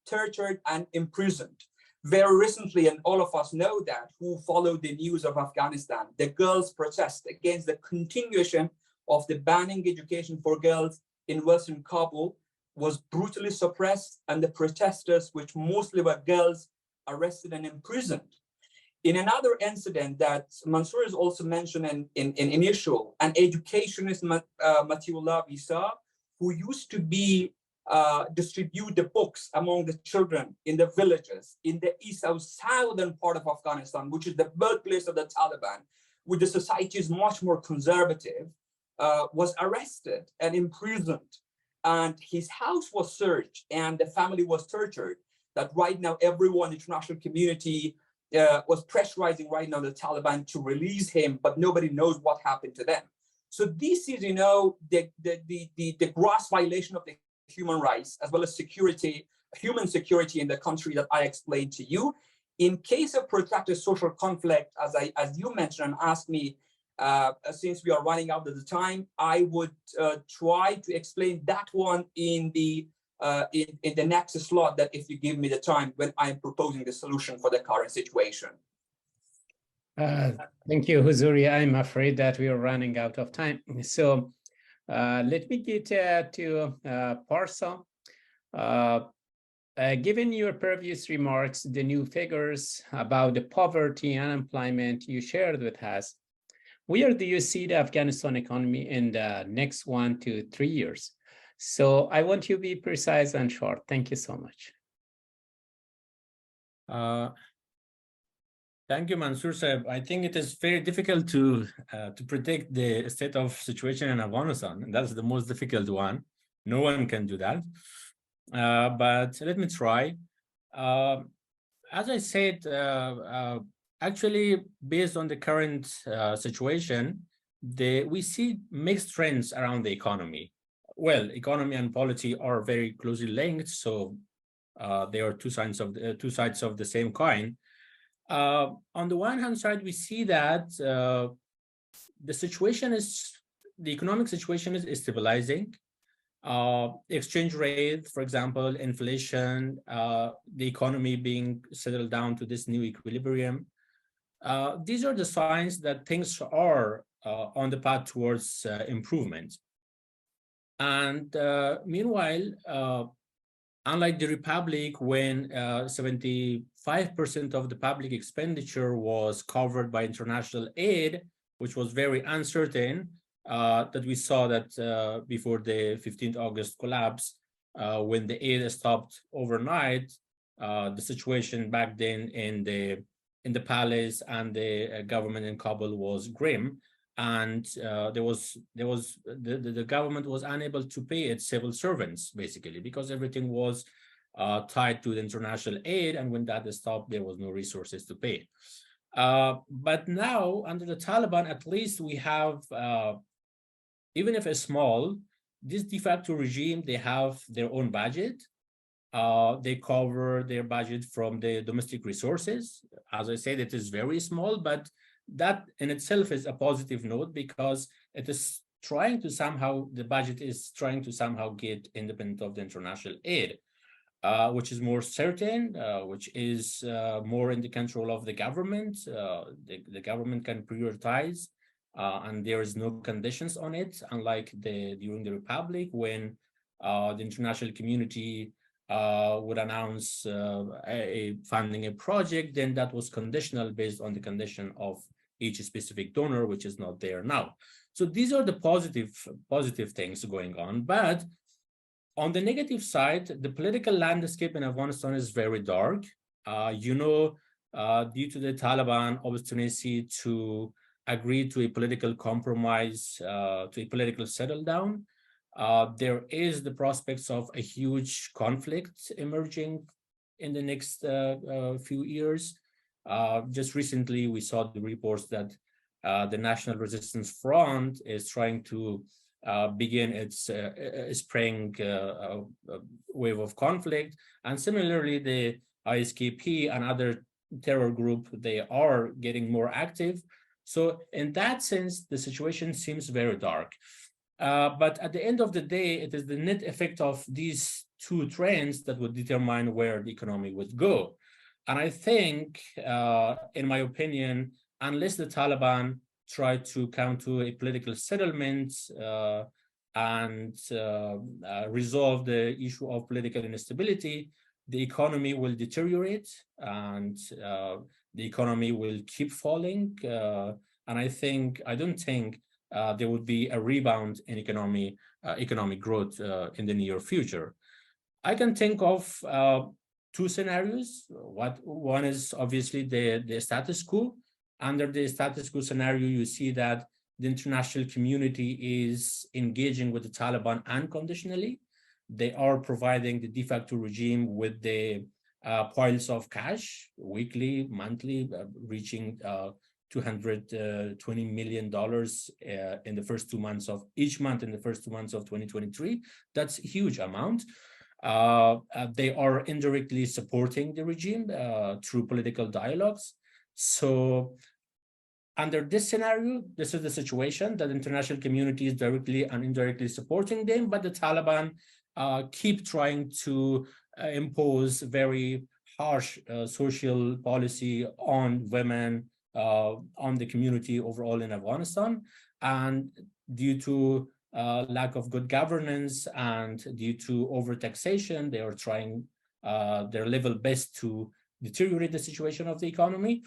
tortured, and imprisoned. Very recently, and all of us know that who follow the news of Afghanistan, the girls' protest against the continuation of the banning education for girls in Western Kabul was brutally suppressed, and the protesters, which mostly were girls, arrested and imprisoned. In another incident that Mansoor has also mentioned in initial, an educationist, Matiullah Bisa, who used to be distribute the books among the children in the villages in the east or southern part of Afghanistan, which is the birthplace of the Taliban, where the society is much more conservative, was arrested and imprisoned, and his house was searched and the family was tortured. That right now everyone in the international community was pressurizing right now the Taliban to release him, but nobody knows what happened to them. So this is, you know, the gross violation of the human rights, as well as security, human security in the country that I explained to you. In case of protracted social conflict, as you mentioned and asked me, since we are running out of the time, I would try to explain that one in the next slot, that if you give me the time, when I'm proposing the solution for the current situation. Thank you, Huzuri. I'm afraid that we are running out of time. So let me get to Parsa. Given your previous remarks, the new figures about the poverty and unemployment you shared with us, where do you see the Afghanistan economy in the next 1 to 3 years? So I want you to be precise and short. Thank you so much. Thank you, Mansoor Sahib. I think it is very difficult to predict the state of situation in Afghanistan. That's the most difficult one. No one can do that. But let me try. As I said, actually, based on the current situation, we see mixed trends around the economy. Well, economy and polity are very closely linked, so they are two sides of the same coin. On the one hand side, we see that the economic situation is stabilizing. Exchange rate, for example, inflation, the economy being settled down to this new equilibrium. These are the signs that things are on the path towards improvement. And meanwhile, unlike the Republic, when 75% of the public expenditure was covered by international aid, which was very uncertain, that we saw that before the 15th August collapse, when the aid stopped overnight, the situation back then in the palace and the government in Kabul was grim, and the government was unable to pay its civil servants, basically, because everything was tied to the international aid, and when that stopped, there was no resources to pay. But now, under the Taliban, at least we have, even if it's small, this de facto regime, they have their own budget. They cover their budget from the domestic resources. As I said, it is very small, but that in itself is a positive note, because it is trying to somehow, the budget is trying to somehow get independent of the international aid, which is more certain, which is more in the control of the government. The government can prioritize, and there is no conditions on it, unlike during the Republic, when the international community would announce funding a project, then that was conditional based on the condition of each specific donor, which is not there now. So these are the positive things going on. But on the negative side, the political landscape in Afghanistan is very dark. Due to the Taliban obstinacy to agree to a political compromise, to a political settle down, there is the prospects of a huge conflict emerging in the next few years. Just recently, we saw the reports that the National Resistance Front is trying to begin its spring wave of conflict. And similarly, the ISKP and other terror group, they are getting more active. So in that sense, the situation seems very dark. But at the end of the day, it is the net effect of these two trends that would determine where the economy would go. And I think, in my opinion, unless the Taliban try to come to a political settlement and resolve the issue of political instability, the economy will deteriorate, and the economy will keep falling. And I don't think there would be a rebound in economic growth in the near future. I can think of two scenarios. One is obviously the status quo. Under the status quo scenario, you see that the international community is engaging with the Taliban unconditionally. They are providing the de facto regime with the piles of cash, weekly, monthly, reaching $220 million in the first 2 months of each month in the first 2 months of 2023. That's a huge amount. They are indirectly supporting the regime through political dialogues. So under this scenario, this is the situation that the international community is directly and indirectly supporting them, but the Taliban keep trying to impose very harsh social policy on women, on the community overall in Afghanistan. And due to lack of good governance and due to overtaxation, they are trying their level best to deteriorate the situation of the economy.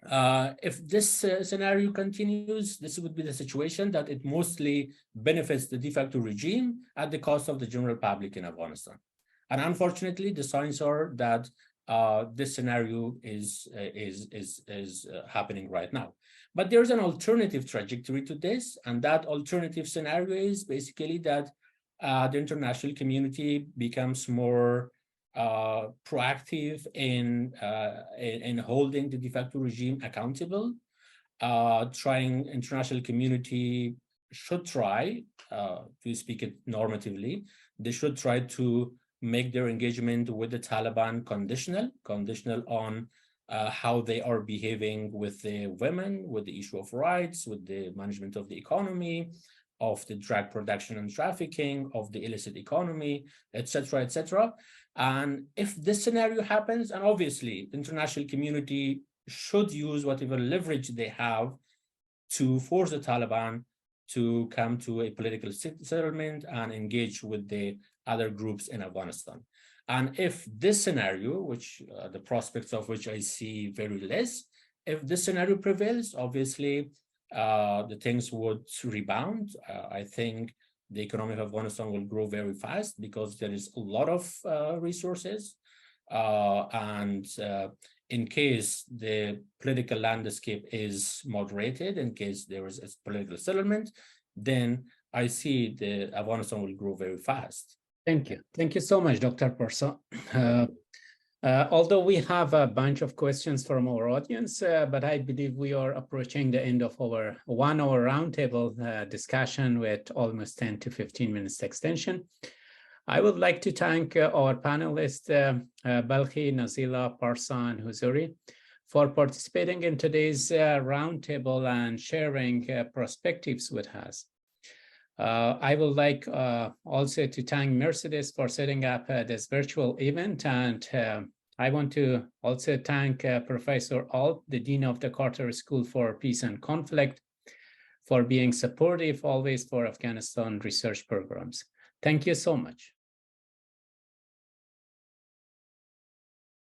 If this scenario continues, this would be the situation that it mostly benefits the de facto regime at the cost of the general public in Afghanistan. And unfortunately, the signs are that this scenario is happening right now. But there's an alternative trajectory to this, and that alternative scenario is basically that the international community becomes more proactive in holding the de facto regime accountable. International community should try, to speak it normatively, they should try to make their engagement with the Taliban conditional on how they are behaving with the women, with the issue of rights, with the management of the economy, of the drug production and trafficking, of the illicit economy, etc., etc. And if this scenario happens, and obviously the international community should use whatever leverage they have to force the Taliban to come to a political settlement and engage with the other groups in Afghanistan. And if this scenario, which the prospects of which I see very less, if this scenario prevails, obviously the things would rebound. I think the economy of Afghanistan will grow very fast because there is a lot of resources. And in case the political landscape is moderated, in case there is a political settlement, then I see the Afghanistan will grow very fast. Thank you. Thank you so much, Dr. Parsa. Although we have a bunch of questions from our audience, but I believe we are approaching the end of our 1 hour roundtable discussion with almost 10 to 15 minutes extension. I would like to thank our panelists, Balkhi, Nazila, Parsa, and Huzuri, for participating in today's roundtable and sharing perspectives with us. I would like also to thank Mercedes for setting up this virtual event, and I want to also thank Professor Alt, the Dean of the Carter School for Peace and Conflict, for being supportive always for Afghanistan research programs. Thank you so much.